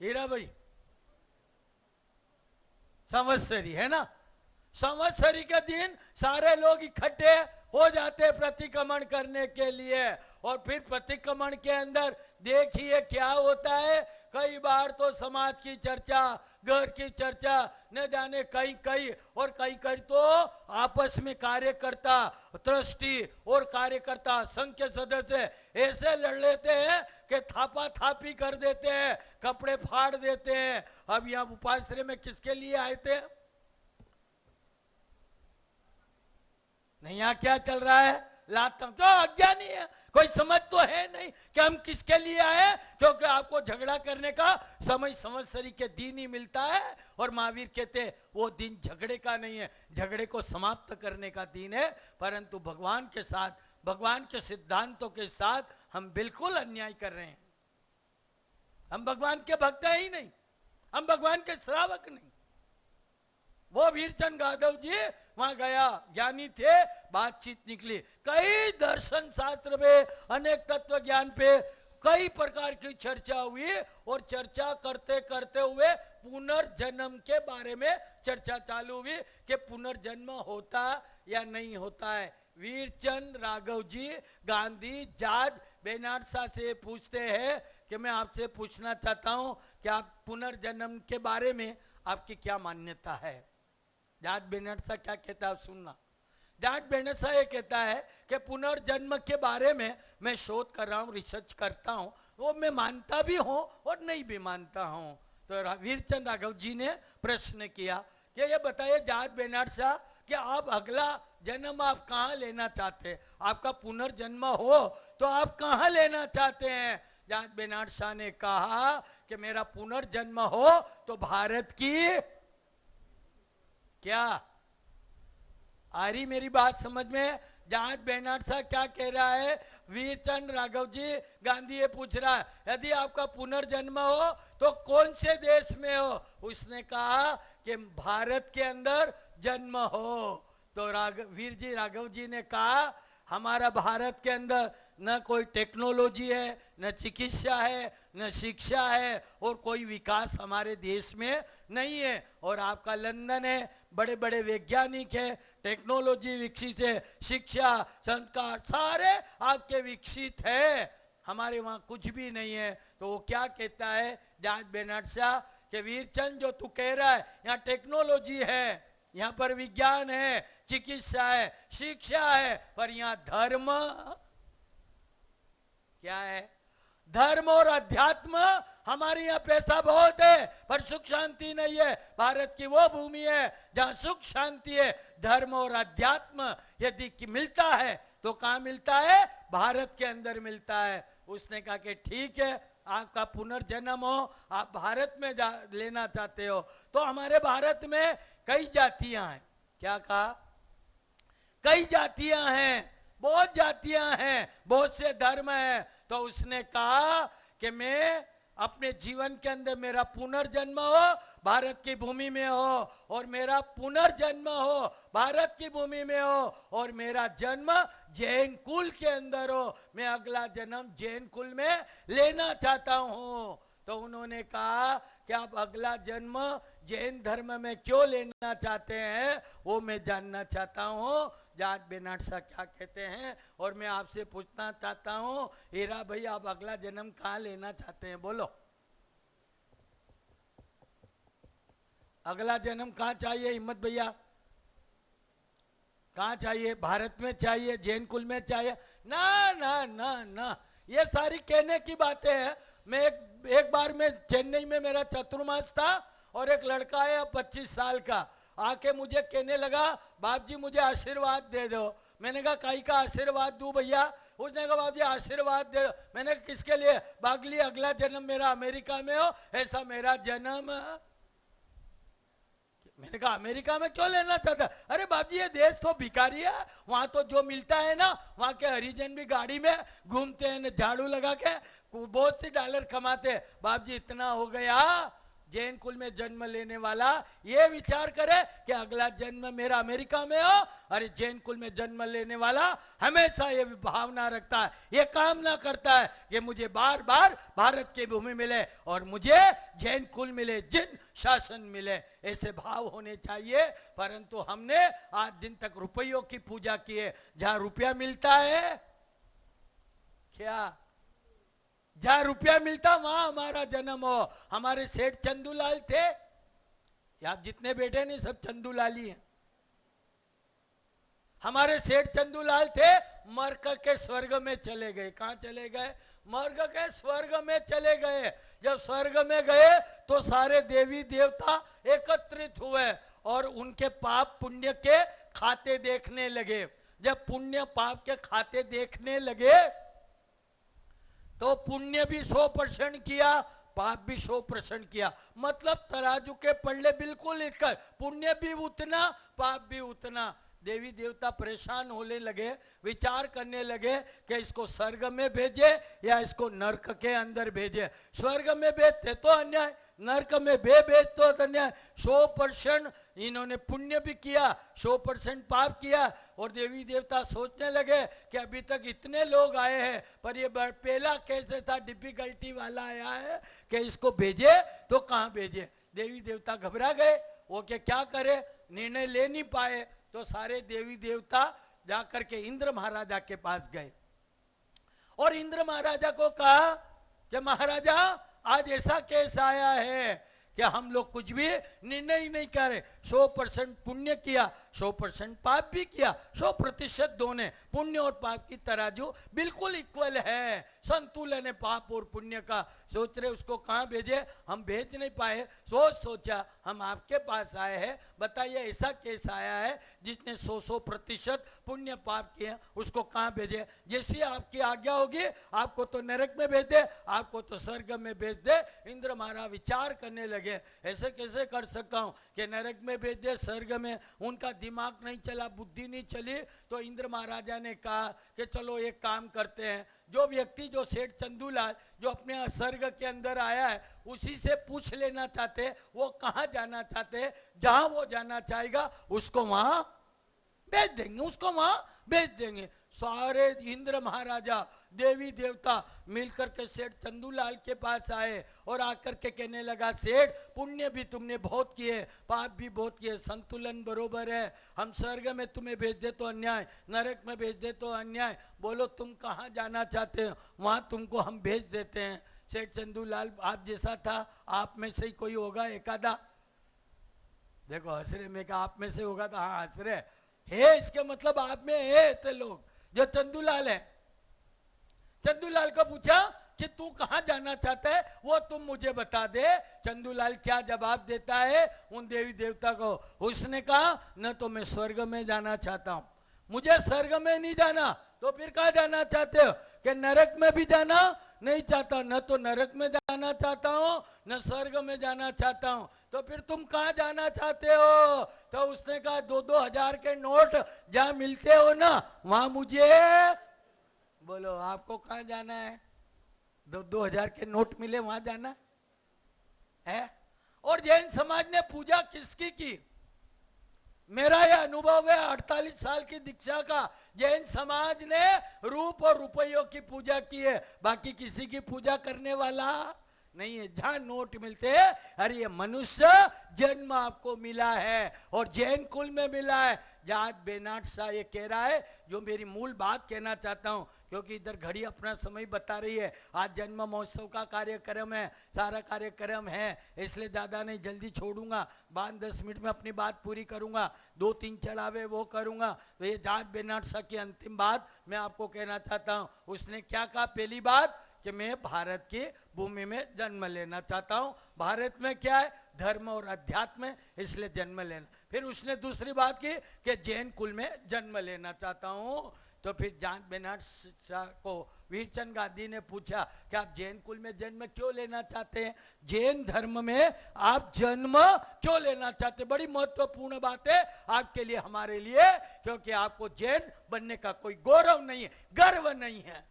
हीरा भाई? संवत्सरी है ना। संवत्सरी के दिन सारे लोग इकट्ठे हो जाते प्रतिक्रमण करने के लिए। और फिर प्रतिक्रमण के अंदर देखिए क्या होता है। कई बार तो समाज की चर्चा, घर की चर्चा, न जाने कई कई और कई कई तो आपस में कार्यकर्ता, ट्रस्टी और कार्यकर्ता, संघ के सदस्य ऐसे लड़ लेते हैं कि थापा थापी कर देते हैं, कपड़े फाड़ देते हैं। अब यहाँ उपाश्रय में किसके लिए आए थे? नहीं, यहाँ क्या चल रहा है? लाता तो अज्ञानी है, कोई समझ तो है नहीं कि हम किसके लिए आए। क्योंकि आपको झगड़ा करने का समय संवत्सरी के दिन ही मिलता है। और महावीर कहते हैं वो दिन झगड़े का नहीं है, झगड़े को समाप्त करने का दिन है। परंतु भगवान के साथ, भगवान के सिद्धांतों के साथ हम बिल्कुल अन्याय कर रहे हैं। हम भगवान के भक्त ही नहीं, हम भगवान के श्रावक नहीं। वो वीरचंद गादव जी वहां गया, ज्ञानी थे, बातचीत निकली, कई दर्शन शास्त्र में, अनेक तत्व ज्ञान पे कई प्रकार की चर्चा हुई। और चर्चा करते करते हुए पुनर्जन्म के बारे में चर्चा चालू हुई कि पुनर्जन्म होता या नहीं होता है। वीरचंद राघव जी गांधी जाज बेनारसा से पूछते हैं कि मैं आपसे पूछना चाहता हूं कि आप पुनर्जन्म के बारे में आपकी क्या मान्यता है। जाट बेनरसा क्या कहता है सुनना। जाट बेनरसा ये कहता है कि पुनर्जन्म के बारे में मैं शोध कर रहा हूँ, रिसर्च करता हूँ, वो मैं मानता भी हूँ और नहीं भी मानता हूँ। तो वीरचंद राघव जी ने प्रश्न किया कि ये बताइए जाट बेनरसा कि आप अगला जन्म आप कहाँ लेना चाहते हैं? आपका पुनर्जन्म हो तो आप कहाँ लेना चाहते हैं? जाट बेनरसा ने कहा कि मेरा पुनर्जन्म हो तो भारत की, क्या आ रही मेरी बात समझ में? जाट बेनरसा क्या कह रहा है? वीरचंद राघव जी गांधी ये पूछ रहा है यदि आपका पुनर्जन्म हो तो कौन से देश में हो? उसने कहा कि भारत के अंदर जन्म हो। तो वीर जी राघव जी ने कहा हमारा भारत के अंदर न कोई टेक्नोलॉजी है, न चिकित्सा है, न शिक्षा है और कोई विकास हमारे देश में नहीं है। और आपका लंदन है, बड़े बड़े वैज्ञानिक है, टेक्नोलॉजी विकसित है, शिक्षा संस्कार सारे आपके विकसित है, हमारे वहाँ कुछ भी नहीं है। तो वो क्या कहता है जाट बेनरसा कि वीरचंद जो तू कह रहा है यहाँ टेक्नोलॉजी है, यहाँ पर विज्ञान है, चिकित्सा है, शिक्षा है, पर यहाँ धर्म क्या है? धर्म और अध्यात्म हमारे यहाँ पैसा बहुत है पर सुख शांति नहीं है। भारत की वो भूमि है जहाँ सुख शांति है। धर्म और अध्यात्म यदि मिलता है तो कहाँ मिलता है? भारत के अंदर मिलता है। उसने कहा कि ठीक है आपका पुनर्जन्म हो, आप भारत में लेना चाहते हो तो हमारे भारत में कई जातियां हैं। क्या कहा? कई जातियां हैं, बहुत जातियां हैं, बहुत से धर्म हैं। तो उसने कहा कि मैं अपने जीवन के अंदर मेरा पुनर्जन्म हो भारत की भूमि में हो और मेरा पुनर्जन्म हो भारत की भूमि में हो और मेरा जन्म जैन कुल के अंदर हो, मैं अगला जन्म जैन कुल में लेना चाहता हूं। तो उन्होंने कहा कि आप अगला जन्म जैन धर्म में क्यों लेना चाहते हैं वो मैं जानना चाहता हूं। जाट बेनरसा क्या कहते हैं और मैं आपसे पूछना चाहता हूं हीरा भाई आप अगला जन्म कहाँ लेना चाहते हैं? बोलो अगला जन्म कहाँ चाहिए? हिम्मत भैया कहाँ चाहिए? भारत में चाहिए? जैन कुल में चाहिए? ना ना ना ना, ये सारी कहने की बातें हैं। मैं एक बार में चेन्नई में मेरा चतुर्मास था और एक लड़का है 25 साल का आके मुझे कहने लगा बाप जी मुझे आशीर्वाद दे दो। मैंने कहा काई का आशीर्वाद दूं भैया? उसने कहा बाप जी आशीर्वाद दे दो। मैंने कहा किसके लिए? बागली अगला जन्म मेरा अमेरिका में हो ऐसा मेरा जन्म। मैंने कहा अमेरिका में क्यों लेना चाहता? अरे बाप जी ये देश तो भिखारी है, वहां तो जो मिलता है ना वहां के हरिजन भी गाड़ी में घूमते हैं झाड़ू लगा के बहुत सी डॉलर कमाते हैं। बाप जी इतना हो गया जैन कुल में जन्म लेने वाला ये विचार करे कि अगला जन्म मेरा अमेरिका में हो, अरे जैन कुल में जन्म लेने वाला हमेशा ये भावना रखता है, ये कामना करता है कि मुझे बार बार भारत की भूमि मिले और मुझे जैन कुल मिले, जिन शासन मिले, ऐसे भाव होने चाहिए। परंतु हमने आज दिन तक रुपयों की पूजा की है। जहां रुपया मिलता है, क्या जहां रुपया मिलता वहां हमारा जन्म हो। हमारे सेठ चंदूलाल थे, आप जितने बेटे नहीं सब चंदूलाली हैं। हमारे सेठ चंदूलाल थे, मर्क के स्वर्ग में चले गए। कहां चले गए? मर्ग के स्वर्ग में चले गए। जब स्वर्ग में गए तो सारे देवी देवता एकत्रित हुए और उनके पाप पुण्य के खाते देखने लगे। जब पुण्य पाप के खाते देखने लगे तो पुण्य भी 100% किया, पाप भी 100% किया। मतलब तराजू के पल्ले बिल्कुल इक्वल, पुण्य भी उतना, पाप भी उतना। देवी देवता परेशान होने लगे, विचार करने लगे कि इसको स्वर्ग में भेजे या इसको नरक के अंदर भेजे। स्वर्ग में भेजते तो अन्याय, नरक में भेज तो अन्याय। 100% इन्होंने पुण्य भी किया, 100% पाप किया। और देवी देवता सोचने लगे कि अभी तक इतने लोग आए हैं, पर ये पहला कैसे था डिफिकल्टी वाला आया है कि इसको भेजे तो कहां भेजे। देवी देवता घबरा गए, वो क्या करे, निर्णय ले नहीं पाए। तो सारे देवी देवता जाकर के इंद्र महाराजा के पास गए और इंद्र महाराजा को कहा कि महाराजा आज ऐसा केस आया है कि हम लोग कुछ भी निर्णय ही नहीं कर रहे। 100% पुण्य किया, 100% पाप भी किया, 100% दोनों पुण्य और पाप की तराजू बिल्कुल इक्वल है, संतुलन है पाप और पुण्य का। सोच रहे उसको कहां भेजे, हम भेज नहीं पाए। सोचा हम आपके पास आए हैं, बताइए ऐसा केस आया है जिसने 100% पुण्य पाप किए, उसको कहां भेजे। जैसी आपकी आज्ञा होगी, आपको तो नरक में भेज दे, आपको तो स्वर्ग में भेज दे। इंद्र महाराज विचार करने लगे, ऐसे कैसे कर सकता हूं कि नरक में भेज दे, स्वर्ग में। उनका दिमाग नहीं चला, बुद्धि नहीं चली। तो इंद्र महाराजा ने कहा कि चलो एक काम करते हैं, जो व्यक्ति, जो सेठ चंदूलाल जो अपने स्वर्ग के अंदर आया है, उसी से पूछ लेना चाहते वो कहां जाना चाहते। जहां वो जाना चाहेगा उसको वहां भेज देंगे, उसको वहां भेज देंगे। सारे इंद्र महाराजा देवी देवता मिलकर के सेठ चंदूलाल के पास आए और आकर के कहने लगा, सेठ पुण्य भी तुमने बहुत किए, पाप भी बहुत किए, संतुलन बरोबर है। हम स्वर्ग में तुम्हें भेज दे तो अन्याय, नरक में भेज दे तो अन्याय। बोलो तुम कहां जाना चाहते हो, वहां तुमको हम भेज देते हैं। सेठ चंदूलाल आप जैसा था, आप में से ही कोई होगा एकादा। देखो हंस रहे, मैं आप में से होगा तो हाँ हंस रहे है, इसके मतलब आप में है ऐसे लोग जो चंदूलाल है। चंदूलाल को पूछा कि तू कहां जाना चाहता है, वो तुम मुझे बता दे। चंदूलाल क्या जवाब देता है उन देवी देवता को, उसने कहा न तो मैं स्वर्ग में जाना चाहता हूं, मुझे स्वर्ग में नहीं जाना, तो फिर कहां जाना चाहते हो कि नरक में भी जाना नहीं चाहता, न तो नरक में जाना चाहता हूं न स्वर्ग में जाना चाहता हूं, तो फिर तुम कहां जाना चाहते हो। तो उसने कहा 2-2 हजार के नोट जहां मिलते हो ना, वहां मुझे। बोलो आपको कहां जाना है, 2-2 हजार के नोट मिले वहां जाना है। और जैन समाज ने पूजा किसकी की, मेरा यह अनुभव है 48 साल की दीक्षा का, जैन समाज ने रूप और रुपयों की पूजा की है, बाकी किसी की पूजा करने वाला नहीं है। जहां नोट मिलते हैं, अरे ये मनुष्य जन्म आपको मिला है और जैन कुल में मिला है। जाट बेनाट सा ये कह रहा है, जो मेरी मूल बात कहना चाहता हूं, क्योंकि इधर घड़ी अपना समय बता रही है। आज जन्म महोत्सव का कार्यक्रम है, सारा कार्यक्रम है, इसलिए ज्यादा नहीं, जल्दी छोड़ूंगा, बाद 10 मिनट में अपनी बात पूरी करूंगा, 2-3 चढ़ावे वो करूंगा। तो ये जाट बेनाट सा की अंतिम बात मैं आपको कहना चाहता हूं। उसने क्या कहा, पहली बात कि मैं भारत की भूमि में जन्म लेना चाहता हूं। भारत में क्या है, धर्म और अध्यात्म, इसलिए जन्म लेना। फिर उसने दूसरी बात की कि जैन कुल में जन्म लेना चाहता हूं। तो फिर जाट बेनाट को वीरचंद गांधी ने पूछा कि आप जैन कुल में जन्म क्यों लेना चाहते हैं, जैन धर्म में आप जन्म क्यों लेना चाहते हैं। बड़ी महत्वपूर्ण बात है आपके लिए, हमारे लिए, क्योंकि आपको जैन बनने का कोई गौरव नहीं है, गर्व नहीं है।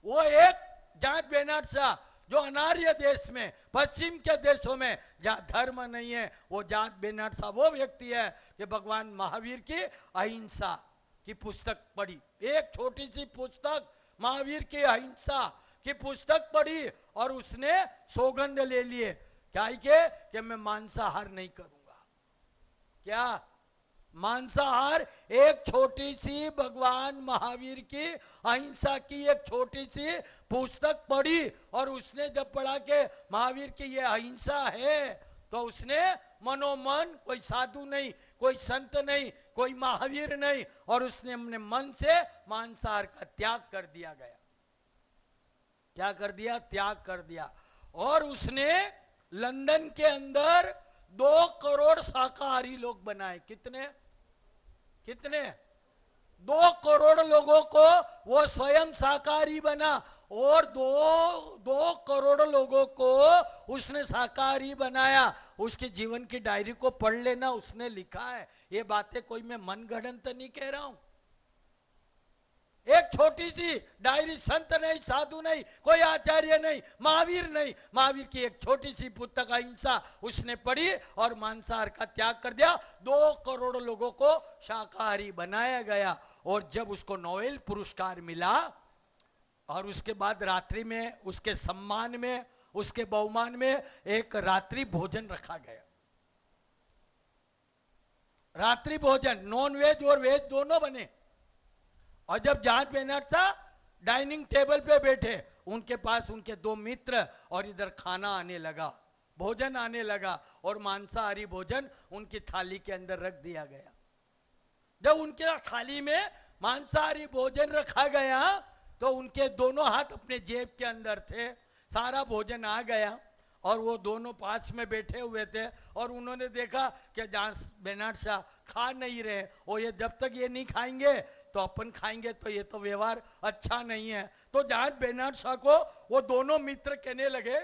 वो एक जाट बेनाट सा जो अनार्य देश में, पश्चिम के देशों में जहां धर्म नहीं है, वो जॉर्ज बेर्नार्ड शॉ वो व्यक्ति है कि भगवान महावीर की अहिंसा की पुस्तक पढ़ी। एक छोटी सी पुस्तक, महावीर की अहिंसा की पुस्तक पढ़ी और उसने सौगंध ले लिए क्या कि मैं मांसाहार नहीं करूंगा। क्या मांसाहार? एक छोटी सी भगवान महावीर की अहिंसा की एक छोटी सी पुस्तक पढ़ी और उसने जब पढ़ा के महावीर की ये अहिंसा है तो उसने मनोमन, कोई साधु नहीं, कोई संत नहीं, कोई महावीर नहीं, और उसने अपने मन से मांसाहार का त्याग कर दिया गया। क्या कर दिया? त्याग कर दिया। और उसने लंदन के अंदर 2 करोड़ शाकाहारी लोग बनाए। कितने? 2 करोड़ लोगों को वो स्वयं शाकाहारी बना और 2 करोड़ लोगों को उसने शाकाहारी बनाया। उसके जीवन की डायरी को पढ़ लेना, उसने लिखा है। ये बातें कोई मैं मनगढ़ंत नहीं कह रहा हूं। एक छोटी सी डायरी, संत नहीं, साधु नहीं, कोई आचार्य नहीं, महावीर नहीं, महावीर की एक छोटी सी पुस्तक अहिंसा उसने पढ़ी और मांसाहार का त्याग कर दिया। 2 करोड़ लोगों को शाकाहारी बनाया गया। और जब उसको नोबेल पुरस्कार मिला और उसके बाद रात्रि में उसके सम्मान में, उसके बहुमान में एक रात्रि भोजन रखा गया। रात्रि भोजन नॉन वेज और वेज दोनों बने। और जब George Bernard Shaw dining table पे बैठे, उनके पास उनके 2 मित्र और इधर खाना आने लगा, भोजन आने लगा और मांसाहारी भोजन उनकी थाली के अंदर रख दिया गया। जब उनके थाली में मांसाहारी भोजन रखा गया तो उनके दोनों हाथ अपने जेब के अंदर थे, सारा भोजन आ गया और वो दोनों पास में बैठे हुए थे और उन्होंने देखा कि जॉर्ज बेर्नार्ड शॉ खा नहीं रहे और ये जब तक ये नहीं खाएंगे तो अपन खाएंगे, तो ये तो व्यवहार अच्छा नहीं है। तो जॉर्ज बेर्नार्ड शॉ को वो दोनों मित्र कहने लगे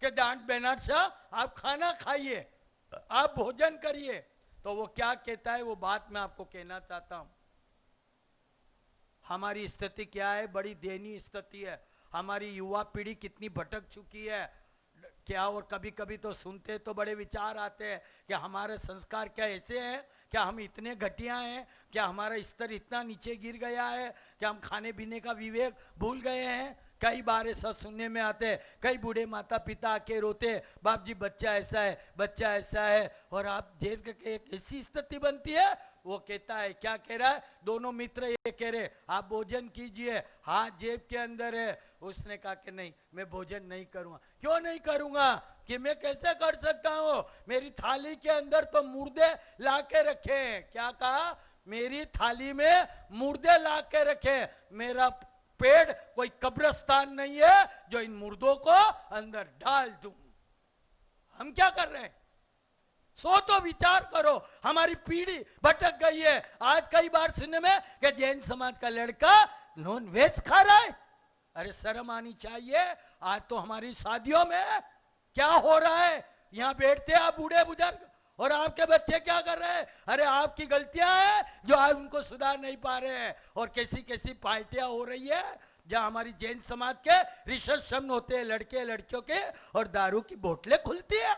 कि जॉर्ज बेर्नार्ड शॉ आप खाना खाइए, आप भोजन करिए। तो वो क्या कहता है वो बात मैं आपको कहना चाहता हूं। हमारी स्थिति क्या है? बड़ी दयनीय स्थिति है। हमारी युवा पीढ़ी कितनी भटक चुकी है क्या। और कभी कभी तो सुनते तो बड़े विचार आते हैं कि हमारे संस्कार क्या ऐसे हैं, क्या हम इतने घटिया हैं, क्या हमारा स्तर इतना नीचे गिर गया है, क्या हम खाने पीने का विवेक भूल गए हैं। कई बार ऐसा सुनने में आते हैं, कई बूढ़े माता पिता आके रोते, बाप जी बच्चा ऐसा है, बच्चा ऐसा है। और आप देर के एक ऐसी स्थिति बनती है। वो कहता है, क्या कह रहा है? दोनों मित्र ये कह रहे आप भोजन कीजिए, हाथ जेब के अंदर है। उसने कहा कि नहीं, मैं भोजन नहीं करूंगा। क्यों नहीं करूंगा? कि मैं कैसे कर सकता हूं? मेरी थाली के अंदर तो मुर्दे ला के रखे हैं। क्या कहा? मेरी थाली में मुर्दे ला के रखे। मेरा पेट कोई कब्रिस्तान नहीं है जो इन मुर्दों को अंदर डाल दूं। हम क्या कर रहे हैं? सो तो विचार करो। हमारी पीढ़ी भटक गई है। आज कई बार सुनने में कि जैन समाज का लड़का नॉन वेज खा रहा है। अरे शर्म आनी चाहिए। आज तो हमारी शादियों में क्या हो रहा है? यहाँ बैठते आप बूढ़े बुजुर्ग और आपके बच्चे क्या कर रहे हैं? अरे आपकी गलतियां हैं जो आज उनको सुधार नहीं पा रहे हैं। और कैसी कैसी पार्टियां हो रही है जहां हमारी जैन समाज के रिसेप्शन होते हैं लड़के लड़कियों के और दारू की बोतलें खुलती है।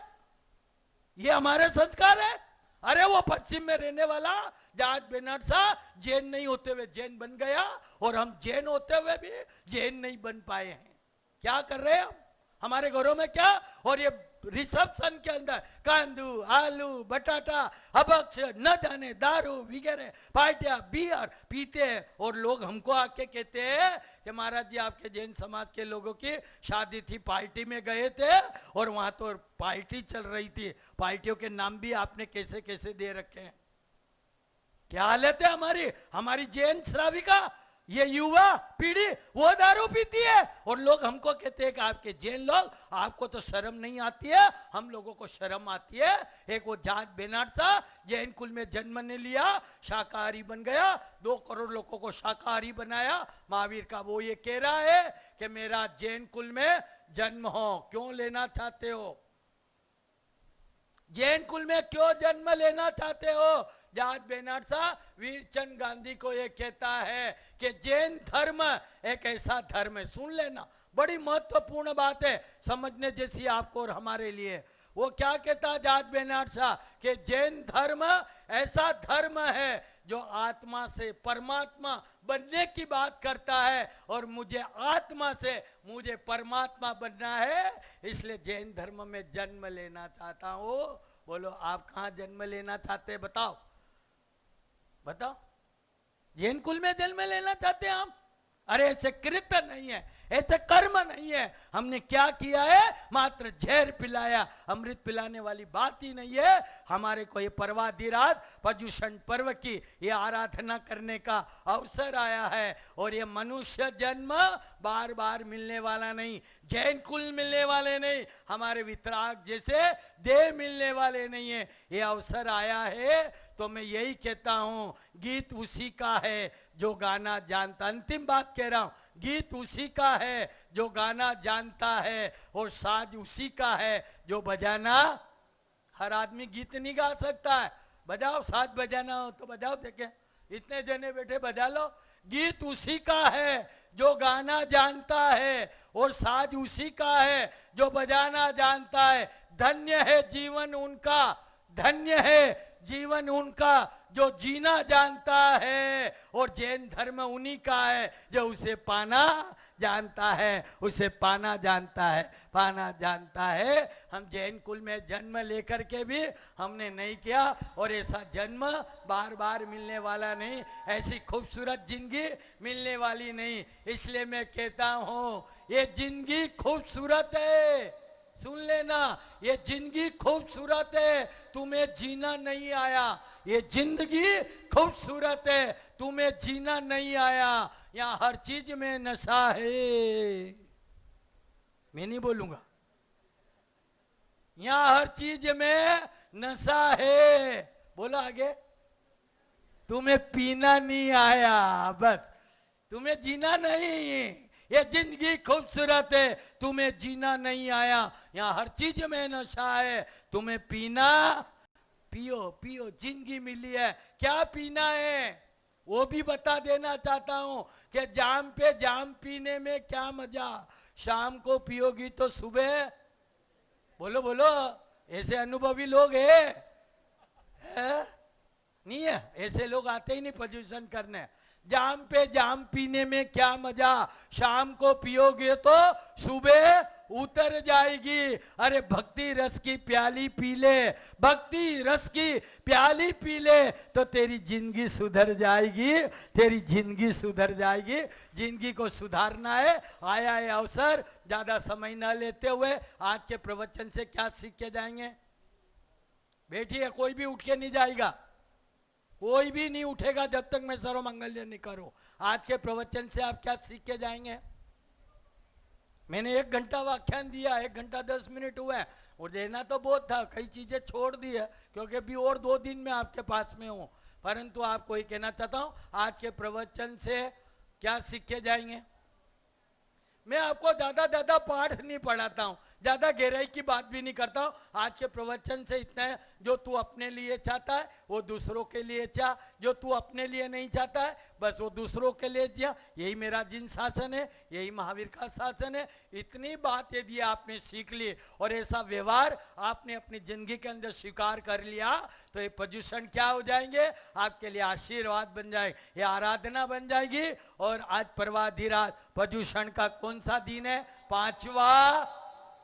ये हमारे संस्कार है। अरे वो पश्चिम में रहने वाला जॉर्ज बेर्नार्ड शॉ जैन नहीं होते हुए जैन बन गया और हम जैन होते हुए भी जैन नहीं बन पाए हैं। क्या कर रहे हैं हम? हमारे घरों में क्या? और ये रिसेप्शन के अंदर कांदू, आलू, बटाटा, अभक्ष, न जाने दारू वगैरह पार्टियां बियर पीते हैं। और लोग हमको आके कहते हैं कि महाराज जी आपके जैन समाज के लोगों की शादी थी, पार्टी में गए थे और वहां तो पार्टी चल रही थी। पार्टियों के नाम भी आपने कैसे कैसे दे रखे हैं। क्या हालत है हमारी? हमारी जैन श्राविका, ये युवा पीढ़ी वो दारू पीती है और लोग हमको कहते हैं कि आपके जैन लोग, आपको तो शर्म नहीं आती है, हम लोगों को शर्म आती है। एक वो जॉर्ज बेर्नार्ड शॉ जैन कुल में जन्म ने लिया, शाकाहारी बन गया, 2 करोड़ लोगों को शाकाहारी बनाया। महावीर का वो ये कह रहा है कि मेरा जैन कुल में जन्म हो। क्यों लेना चाहते हो? जैन कुल में क्यों जन्म लेना चाहते हो? जॉर्ज बेर्नार्ड शॉ वीरचंद गांधी को यह कहता है कि जैन धर्म एक ऐसा धर्म है, सुन लेना, बड़ी महत्वपूर्ण बात है समझने जैसी आपको और हमारे लिए। वो क्या कहता जॉर्ज बेर्नार्ड शॉ कि जैन धर्म ऐसा धर्म है जो आत्मा से परमात्मा बनने की बात करता है, और मुझे आत्मा से मुझे परमात्मा बनना है, इसलिए जैन धर्म में जन्म लेना चाहता हूं। बोलो आप कहां जन्म लेना चाहते, बताओ बताओ। जैन कुल में जन्म लेना चाहते हैं हम? अरे ऐसे कृत्य नहीं है, ऐसे कर्म नहीं है। हमने क्या किया है? मात्र जहर पिलाया, अमृत पिलाने वाली बात ही नहीं है। हमारे को ये पर्वाधिराज पर्युषण पर्व की ये आराधना करने का अवसर आया है, और ये मनुष्य जन्म बार बार मिलने वाला नहीं, जैन कुल मिलने वाले नहीं, हमारे वितराग जैसे देह मिलने वाले नहीं है। ये अवसर आया है तो मैं यही कहता हूं, गीत उसी का है जो गाना जानता। अंतिम बात कह रहा हूं, गीत उसी का है जो गाना जानता है, और साज उसी का है जो बजाना। हर आदमी गीत नहीं गा सकता है। बजाओ, साज बजाना हो तो बजाओ, देखें इतने जने बैठे बजा लो। गीत उसी का है जो गाना जानता है, और साज उसी का है जो बजाना जानता है। धन्य है जीवन उनका, धन्य है जीवन उनका जो जीना जानता है, और जैन धर्म उन्हीं का है जो उसे पाना जानता है, उसे पाना जानता है, पाना जानता है। हम जैन कुल में जन्म लेकर के भी हमने नहीं किया, और ऐसा जन्म बार बार मिलने वाला नहीं, ऐसी खूबसूरत जिंदगी मिलने वाली नहीं। इसलिए मैं कहता हूं ये जिंदगी खूबसूरत है, सुन लेना, ये जिंदगी खूबसूरत है, तुम्हें जीना नहीं आया। ये जिंदगी खूबसूरत है, तुम्हें जीना नहीं आया। यहां हर चीज में नशा है, मैं नहीं बोलूंगा। यहां हर चीज में नशा है। बोलो आगे। तुम्हें पीना नहीं आया, बस तुम्हें जीना नहीं। ये जिंदगी खूबसूरत है, तुम्हें जीना नहीं आया। यहाँ हर चीज में नशा है, तुम्हें पीना, पियो पियो, जिंदगी मिली है, क्या पीना है वो भी बता देना चाहता हूं कि जाम पे जाम पीने में क्या मजा। शाम को पियोगी तो सुबह, बोलो बोलो, ऐसे अनुभवी लोग है? नहीं है, ऐसे लोग आते ही नहीं पोजीशन करने। जाम पे जाम पीने में क्या मजा, शाम को पियोगे तो सुबह उतर जाएगी। अरे भक्ति रस की प्याली पी ले, भक्ति रस की प्याली पी ले तो तेरी जिंदगी सुधर जाएगी, तेरी जिंदगी सुधर जाएगी। जिंदगी को सुधारना है, आया है अवसर। ज्यादा समय न लेते हुए आज के प्रवचन से क्या सीख के जाएंगे? बैठिए, कोई भी उठ के नहीं जाएगा, कोई भी नहीं उठेगा जब तक मैं सर्वमंगल्य नहीं करूं। आज के प्रवचन से आप क्या सीख के जाएंगे? मैंने 1 घंटा व्याख्यान दिया, 1 घंटा 10 मिनट हुआ है, और देना तो बहुत था, कई चीजें छोड़ दी है क्योंकि भी और 2 दिन में आपके पास में हूं। परंतु आपको ये कहना चाहता हूं, आज के प्रवचन से क्या सीख के जाएंगे? मैं आपको ज्यादा पाठ नहीं पढ़ाता हूं, ज्यादा गहराई की बात भी नहीं करता हूं। आज के प्रवचन से इतना है, जो तू अपने लिए चाहता है वो दूसरों के लिए चाह, जो तू अपने लिए नहीं चाहता है बस वो दूसरों के लिए चाह। यही मेरा जिन शासन है, यही महावीर का शासन है। इतनी बात यदि आपने सीख ली और ऐसा व्यवहार आपने अपनी जिंदगी के अंदर स्वीकार कर लिया तो ये पर्युषण क्या हो जाएंगे? आपके लिए आशीर्वाद बन जाए, ये आराधना बन जाएगी। और आज पर्वाधिराज पर्युषण का कौन सा दिन है? 5वां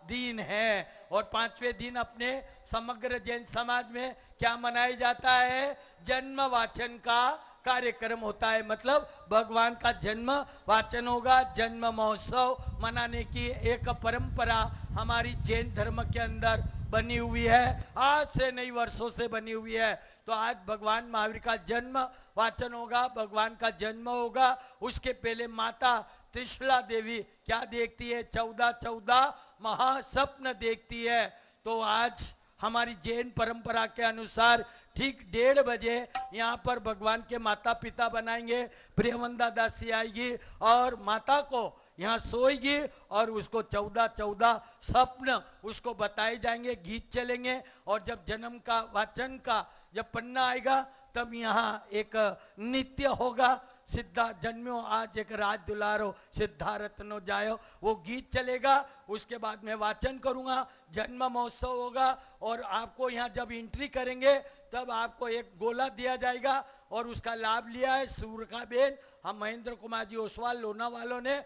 दिन है। और 5वें दिन अपने समग्र जैन समाज में क्या मनाया जाता है? जन्म वाचन का कार्यक्रम होता है। मतलब भगवान का जन्म वाचन होगा, जन्म महोत्सव मनाने की एक परंपरा हमारी जैन धर्म के अंदर बनी हुई है। आज से नहीं, वर्षों से बनी हुई है। तो आज भगवान महावीर का जन्म वाचन होगा, भगवान का जन्म होगा। उसके पहले माता त्रिशला देवी क्या देखती है? 14 महास्वप्न देखती है। तो आज हमारी जैन परंपरा के अनुसार ठीक 1:30 बजे यहाँ पर भगवान के माता पिता बनाएंगे। प्रियवंदा दासी आएगी और माता को यहाँ सोएगी और उसको 14 स्वप्न उसको बताए जाएंगे, गीत चलेंगे। और जब जन्म का वाचन का जब पन्ना आएगा तब यहाँ एक नृत्य होगा, सिद्धा जन्म्यो आज एक राज दुलारो, सिद्धारत्नो जायो, वो गीत चलेगा। उसके बाद मैं वाचन करूंगा, जन्म महोत्सव होगा, और आपको यहाँ जब एंट्री करेंगे तब आपको एक गोला दिया जाएगा, और उसका लाभ लिया है सूरखा बेन, हम महेंद्र कुमार जी ओसवाल लोना वालों ने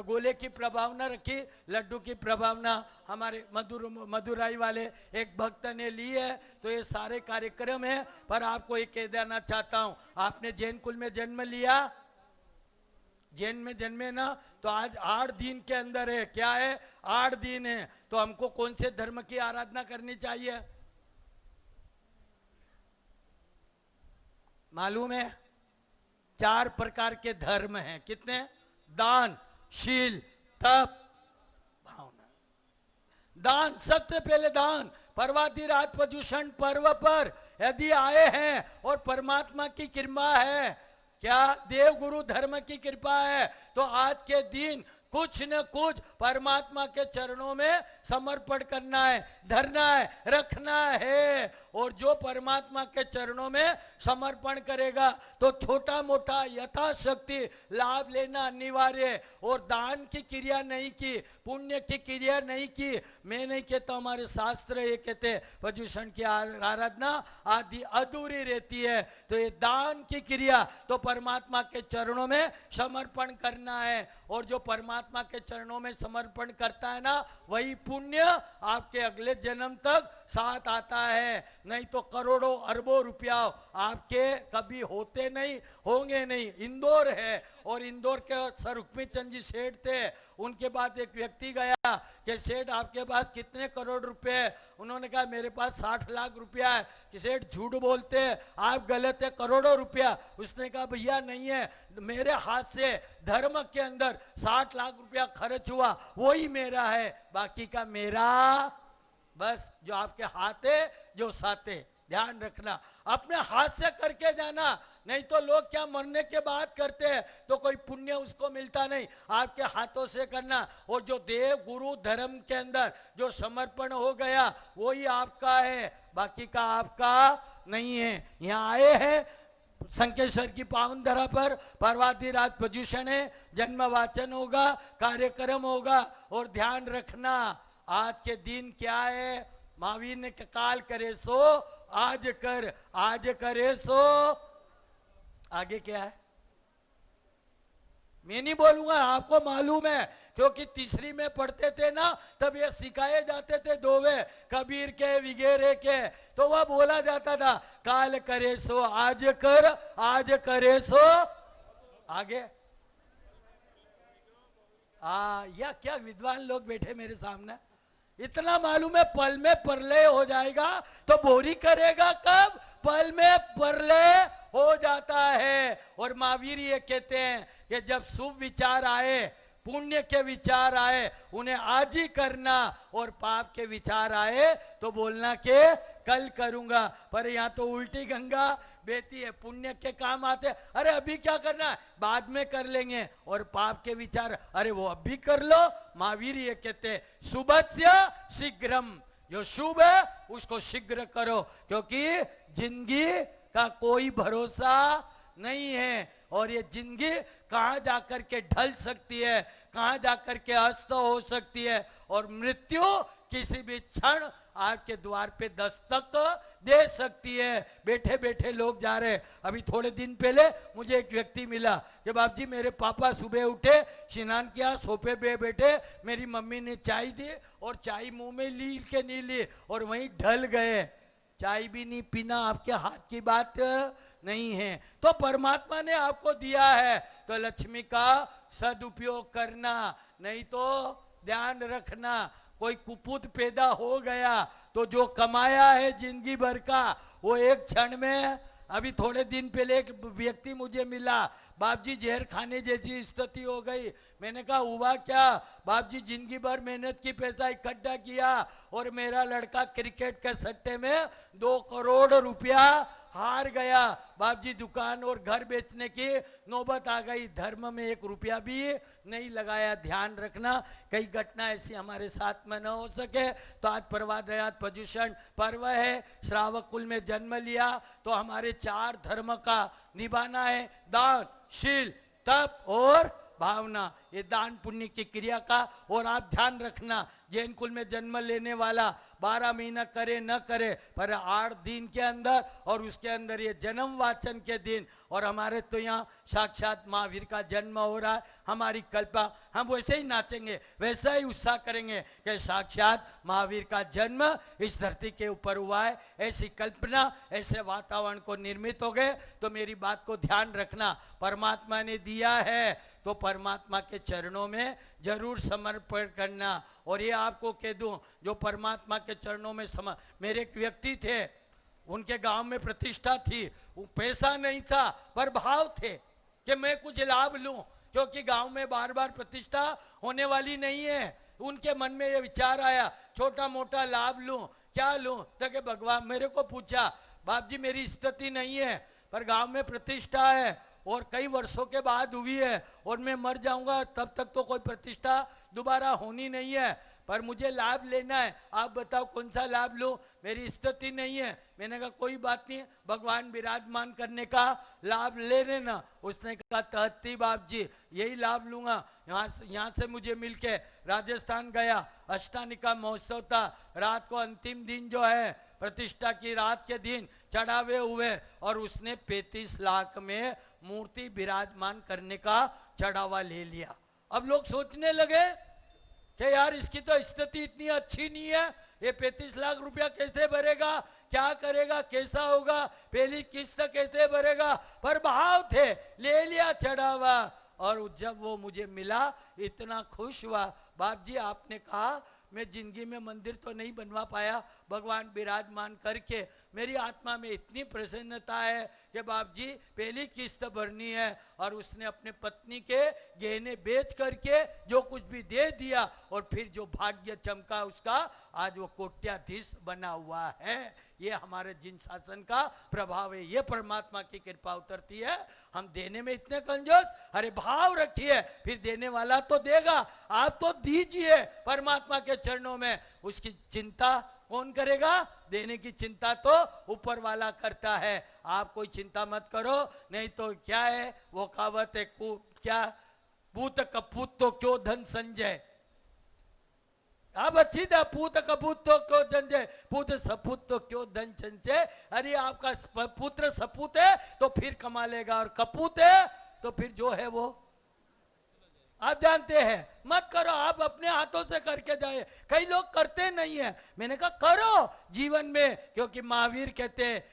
गोले की प्रभावना रखी, लड्डू की प्रभावना हमारे मदुराई वाले एक भक्त ने ली है। तो ये सारे कार्यक्रम है। पर आपको एक कह देना चाहता हूं, आपने जैन कुल में जन्म लिया, जैन में जन्मे ना, तो आज 8 दिन के अंदर है, क्या है 8 दिन है, तो हमको कौन से धर्म की आराधना करनी चाहिए मालूम है? 4 प्रकार के धर्म हैं। कितने? दान, शील, तप, भावना। दान, सबसे पहले दान। पर्वाति रात प्रदूषण पर्व पर यदि आए हैं और परमात्मा की कृपा है, क्या देव गुरु धर्म की कृपा है, तो आज के दिन कुछ न कुछ परमात्मा के चरणों में समर्पण करना है, धरना है, रखना है। और जो परमात्मा के चरणों में समर्पण करेगा तो छोटा मोटा यथाशक्ति लाभ लेना अनिवार्य है। और दान की क्रिया नहीं की, पुण्य की क्रिया नहीं की, मैं नहीं कहता, हमारे शास्त्र ये कहते प्रदूषण की आराधना आदि अधूरी रहती है। तो ये दान की क्रिया तो परमात्मा के चरणों में समर्पण करना है, और जो परमात्मा के चरणों में समर्पण करता है ना, वही पुण्य आपके अगले जन्म तक साथ आता है। नहीं तो करोड़ों अरबों रुपया आपके कभी होते नहीं, होंगे नहीं। इंदौर है, और इंदौर के सर रुक्मी चंद जी सेठ थे, उनके बाद एक व्यक्ति गया कि सेठ आपके पास कितने करोड़ रुपए है? उन्होंने कहा मेरे पास 60 लाख रुपया है। कि सेठ झूठ बोलते हैं, आप गलत है, करोड़ों रुपया। उसने कहा भैया नहीं है, मेरे हाथ से धर्म के अंदर 60 लाख रुपया खर्च हुआ, वही मेरा है, बाकी का मेरा बस जो आपके हाथ है जो साथे। ध्यान रखना, अपने हाथ से करके जाना, नहीं तो लोग क्या मरने के बाद करते हैं तो कोई पुण्य उसको मिलता नहीं, आपके हाथों से करना। और जो देव गुरु धर्म के अंदर जो समर्पण हो गया वही आपका है, बाकी का आपका नहीं है। यहाँ आए हैं संकेश्वर की पावन धरा पर, पर्वाति रात प्रदूषण है, जन्म वाचन होगा, कार्यक्रम होगा। और ध्यान रखना, आज के दिन क्या है, महावीर ने काल करे सो आज कर, आज करे सो आगे क्या है मैं नहीं बोलूंगा, आपको मालूम है, क्योंकि तीसरी में पढ़ते थे ना, तब ये सिखाए जाते थे दोवे, कबीर के वगैरह के, तो वह बोला जाता था काल करे सो आज कर, आज करे सो आगे। या क्या विद्वान लोग बैठे मेरे सामने, इतना मालूम है पल में प्रलय हो जाएगा, तो बोरी करेगा कब? पल में प्रलय हो जाता है। और महावीर ये कहते हैं कि जब शुभ विचार आए, पुण्य के विचार आए, उन्हें आज ही करना, और पाप के विचार आए तो बोलना के कल करूंगा। पर यहाँ तो उल्टी गंगा बहती है, पुण्य के काम आते, अरे अभी क्या करना है, बाद में कर लेंगे, और पाप के विचार, अरे वो अभी कर लो। महावीर ये कहते शुभस्य शीघ्रम, जो शुभ है उसको शीघ्र करो, क्योंकि जिंदगी का कोई भरोसा नहीं है, और ये जिंदगी कहां जाकर के ढल सकती है, कहां जाकर के अस्त हो सकती है, और मृत्यु किसी भी क्षण आपके द्वार पे दस्तक दे सकती है। बैठे बैठे लोग जा रहे, अभी थोड़े दिन पहले मुझे एक व्यक्ति मिला कि बाप जी मेरे पापा सुबह उठे, स्नान किया, सोफे पे बैठे, मेरी मम्मी ने चाय दी, और चाय मुंह में ली के नहीं ली, और वहीं ढल गए। चाय भी नहीं पीना आपके हाथ की बात नहीं है, तो परमात्मा ने आपको दिया है तो लक्ष्मी का सदुपयोग करना, नहीं तो ध्यान रखना कोई कुपुत पैदा हो गया तो जो कमाया है जिंदगी भर का वो एक क्षण में। अभी थोड़े दिन पहले एक व्यक्ति मुझे मिला, बाप जी जहर खाने जैसी स्थिति हो गई। मैंने कहा हुआ क्या? बाप जी जिंदगी भर मेहनत की पैसा इकट्ठा किया और मेरा लड़का क्रिकेट के सट्टे में 2 करोड़ रुपया हार गया। बाप जी दुकान और घर बेचने की नौबत आ गई, धर्म में 1 रुपया भी नहीं लगाया। ध्यान रखना कई घटना ऐसी हमारे साथ में न हो सके। तो आज प्रवादयात पर्युषण पर्व है, श्रावक कुल में जन्म लिया तो हमारे 4 धर्म का निभाना है, दान, शील, तप और भावना। ये दान पुण्य की क्रिया का। और आप ध्यान रखना, जैन कुल में जन्म लेने वाला 12 महीना करे न करे, पर 8 दिन के अंदर और उसके अंदर ये जन्म वाचन के दिन, और हमारे तो यहाँ साक्षात महावीर का जन्म हो रहा है। हमारी कल्पना, हम वैसे ही नाचेंगे, वैसा ही उत्साह करेंगे कि साक्षात महावीर का जन्म इस धरती के ऊपर हुआ है। ऐसी कल्पना, ऐसे वातावरण को निर्मित हो गए। तो मेरी बात को ध्यान रखना, परमात्मा ने दिया है तो परमात्मा के चरणों में जरूर समर्पण करना। और ये आपको कह दूं, जो परमात्मा के चरणों में मेरे एक व्यक्ति थे, उनके गांव में प्रतिष्ठा थी, वो पैसा नहीं था पर भाव थे कि मैं कुछ लाभ लूं, क्योंकि गांव में बार बार प्रतिष्ठा होने वाली नहीं है। उनके मन में ये विचार आया, छोटा मोटा लाभ लूं, क्या लूं? तो भगवान मेरे को पूछा, बाप जी मेरी स्थिति नहीं है पर गांव में प्रतिष्ठा है और कई वर्षों के बाद हुई है, और मैं मर जाऊंगा तब तक तो कोई प्रतिष्ठा दोबारा होनी नहीं है, पर मुझे लाभ लेना है, आप बताओ कौन सा लाभ लूं? मेरी स्थिति नहीं है। मैंने कहा कोई बात नहीं, भगवान विराजमान करने का लाभ ले लेना। उसने कहा तहती बाप जी यही लाभ लूंगा। यहाँ से मुझे मिलके राजस्थान गया, अष्टानिका महोत्सव था, रात को अंतिम दिन जो है प्रतिष्ठा की रात के दिन चढ़ावे हुए, और उसने 35 लाख में मूर्ति विराजमान करने का चढ़ावा ले लिया। अब लोग सोचने लगे कि यार इसकी तो स्थिति इतनी अच्छी नहीं है, ये 35 लाख रुपया कैसे भरेगा, क्या करेगा, कैसा होगा, पहली किस्त कैसे भरेगा? पर भाव थे, ले लिया चढ़ावा। और जब वो मुझे मिला इतना खुश हुआ। बाप जी आपने कहा मैं जिंदगी में मंदिर तो नहीं बनवा पाया, भगवान विराजमान करके मेरी आत्मा में इतनी प्रसन्नता है कि बाप जी पहली किस्त भरनी है। और उसने अपने पत्नी के गहने बेच करके जो कुछ भी दे दिया, और फिर जो भाग्य चमका उसका, आज वो कोट्याधीश बना हुआ है। ये हमारे जिन शासन का प्रभाव है, ये परमात्मा की कृपा उतरती है। हम देने में इतने कंजूस, अरे भाव रखिए फिर देने वाला तो देगा। आप तो दीजिए परमात्मा के चरणों में, उसकी चिंता कौन करेगा? देने की चिंता तो ऊपर वाला करता है। आप कोई चिंता मत करो, नहीं तो क्या है वो कहावत है, क्या पूत कपूत तो क्यों धन संजय। आप अच्छी था, पूत कपूत तो क्यों धन जय, पूत सपूत तो क्यों धन संजय। अरे आपका पुत्र सपूत है तो फिर कमा लेगा, और कपूत है तो फिर जो है वो आप जानते हैं। मत करो, आप अपने हाथों से करके जाए। कई लोग करते नहीं है, मैंने कहा करो जीवन में, क्योंकि महावीर कहते हैं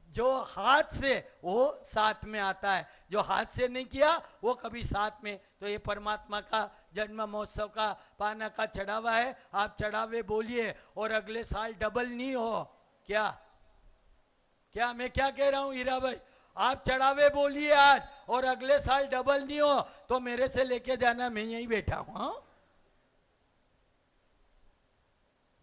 जो हाथ से वो साथ में आता है, जो हाथ से नहीं किया वो कभी साथ में। तो ये परमात्मा का जन्म महोत्सव का पाना का चढ़ावा है। आप चढ़ावे बोलिए और अगले साल डबल नहीं हो। क्या मैं क्या कह रहा हूं हीरा भाई? आप चढ़ावे बोलिए आज और अगले साल डबल नहीं हो तो मेरे से लेके जाना, मैं यहीं बैठा हूं। हाँ?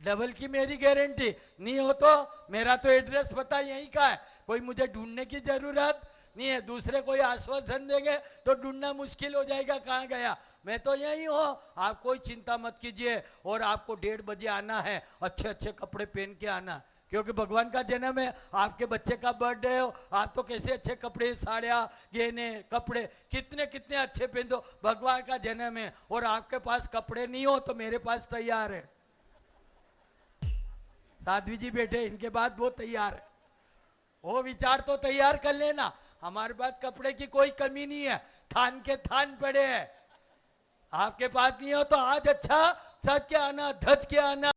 डबल की मेरी गारंटी नहीं हो तो मेरा तो एड्रेस पता यहीं का है, कोई मुझे ढूंढने की जरूरत नहीं है। दूसरे कोई आश्वासन देंगे तो ढूंढना मुश्किल हो जाएगा, कहाँ गया। मैं तो यहीं हूं, आप कोई चिंता मत कीजिए। और आपको 1:30 बजे आना है, अच्छे अच्छे कपड़े पहन के आना, क्योंकि भगवान का जन्म है। आपके बच्चे का बर्थडे हो, आप तो कैसे अच्छे कपड़े, साड़ियाँ, गहने, कपड़े कितने कितने अच्छे पहन दो, भगवान का जन्म है। और आपके पास कपड़े नहीं हो तो मेरे पास तैयार है। साध्वी जी बैठे, इनके बाद वो तैयार है। वो विचार तो तैयार कर लेना, हमारे पास कपड़े की कोई कमी नहीं है, थान के थान पड़े हैं। आपके पास नहीं हो तो आज अच्छा सज के आना, धज के आना।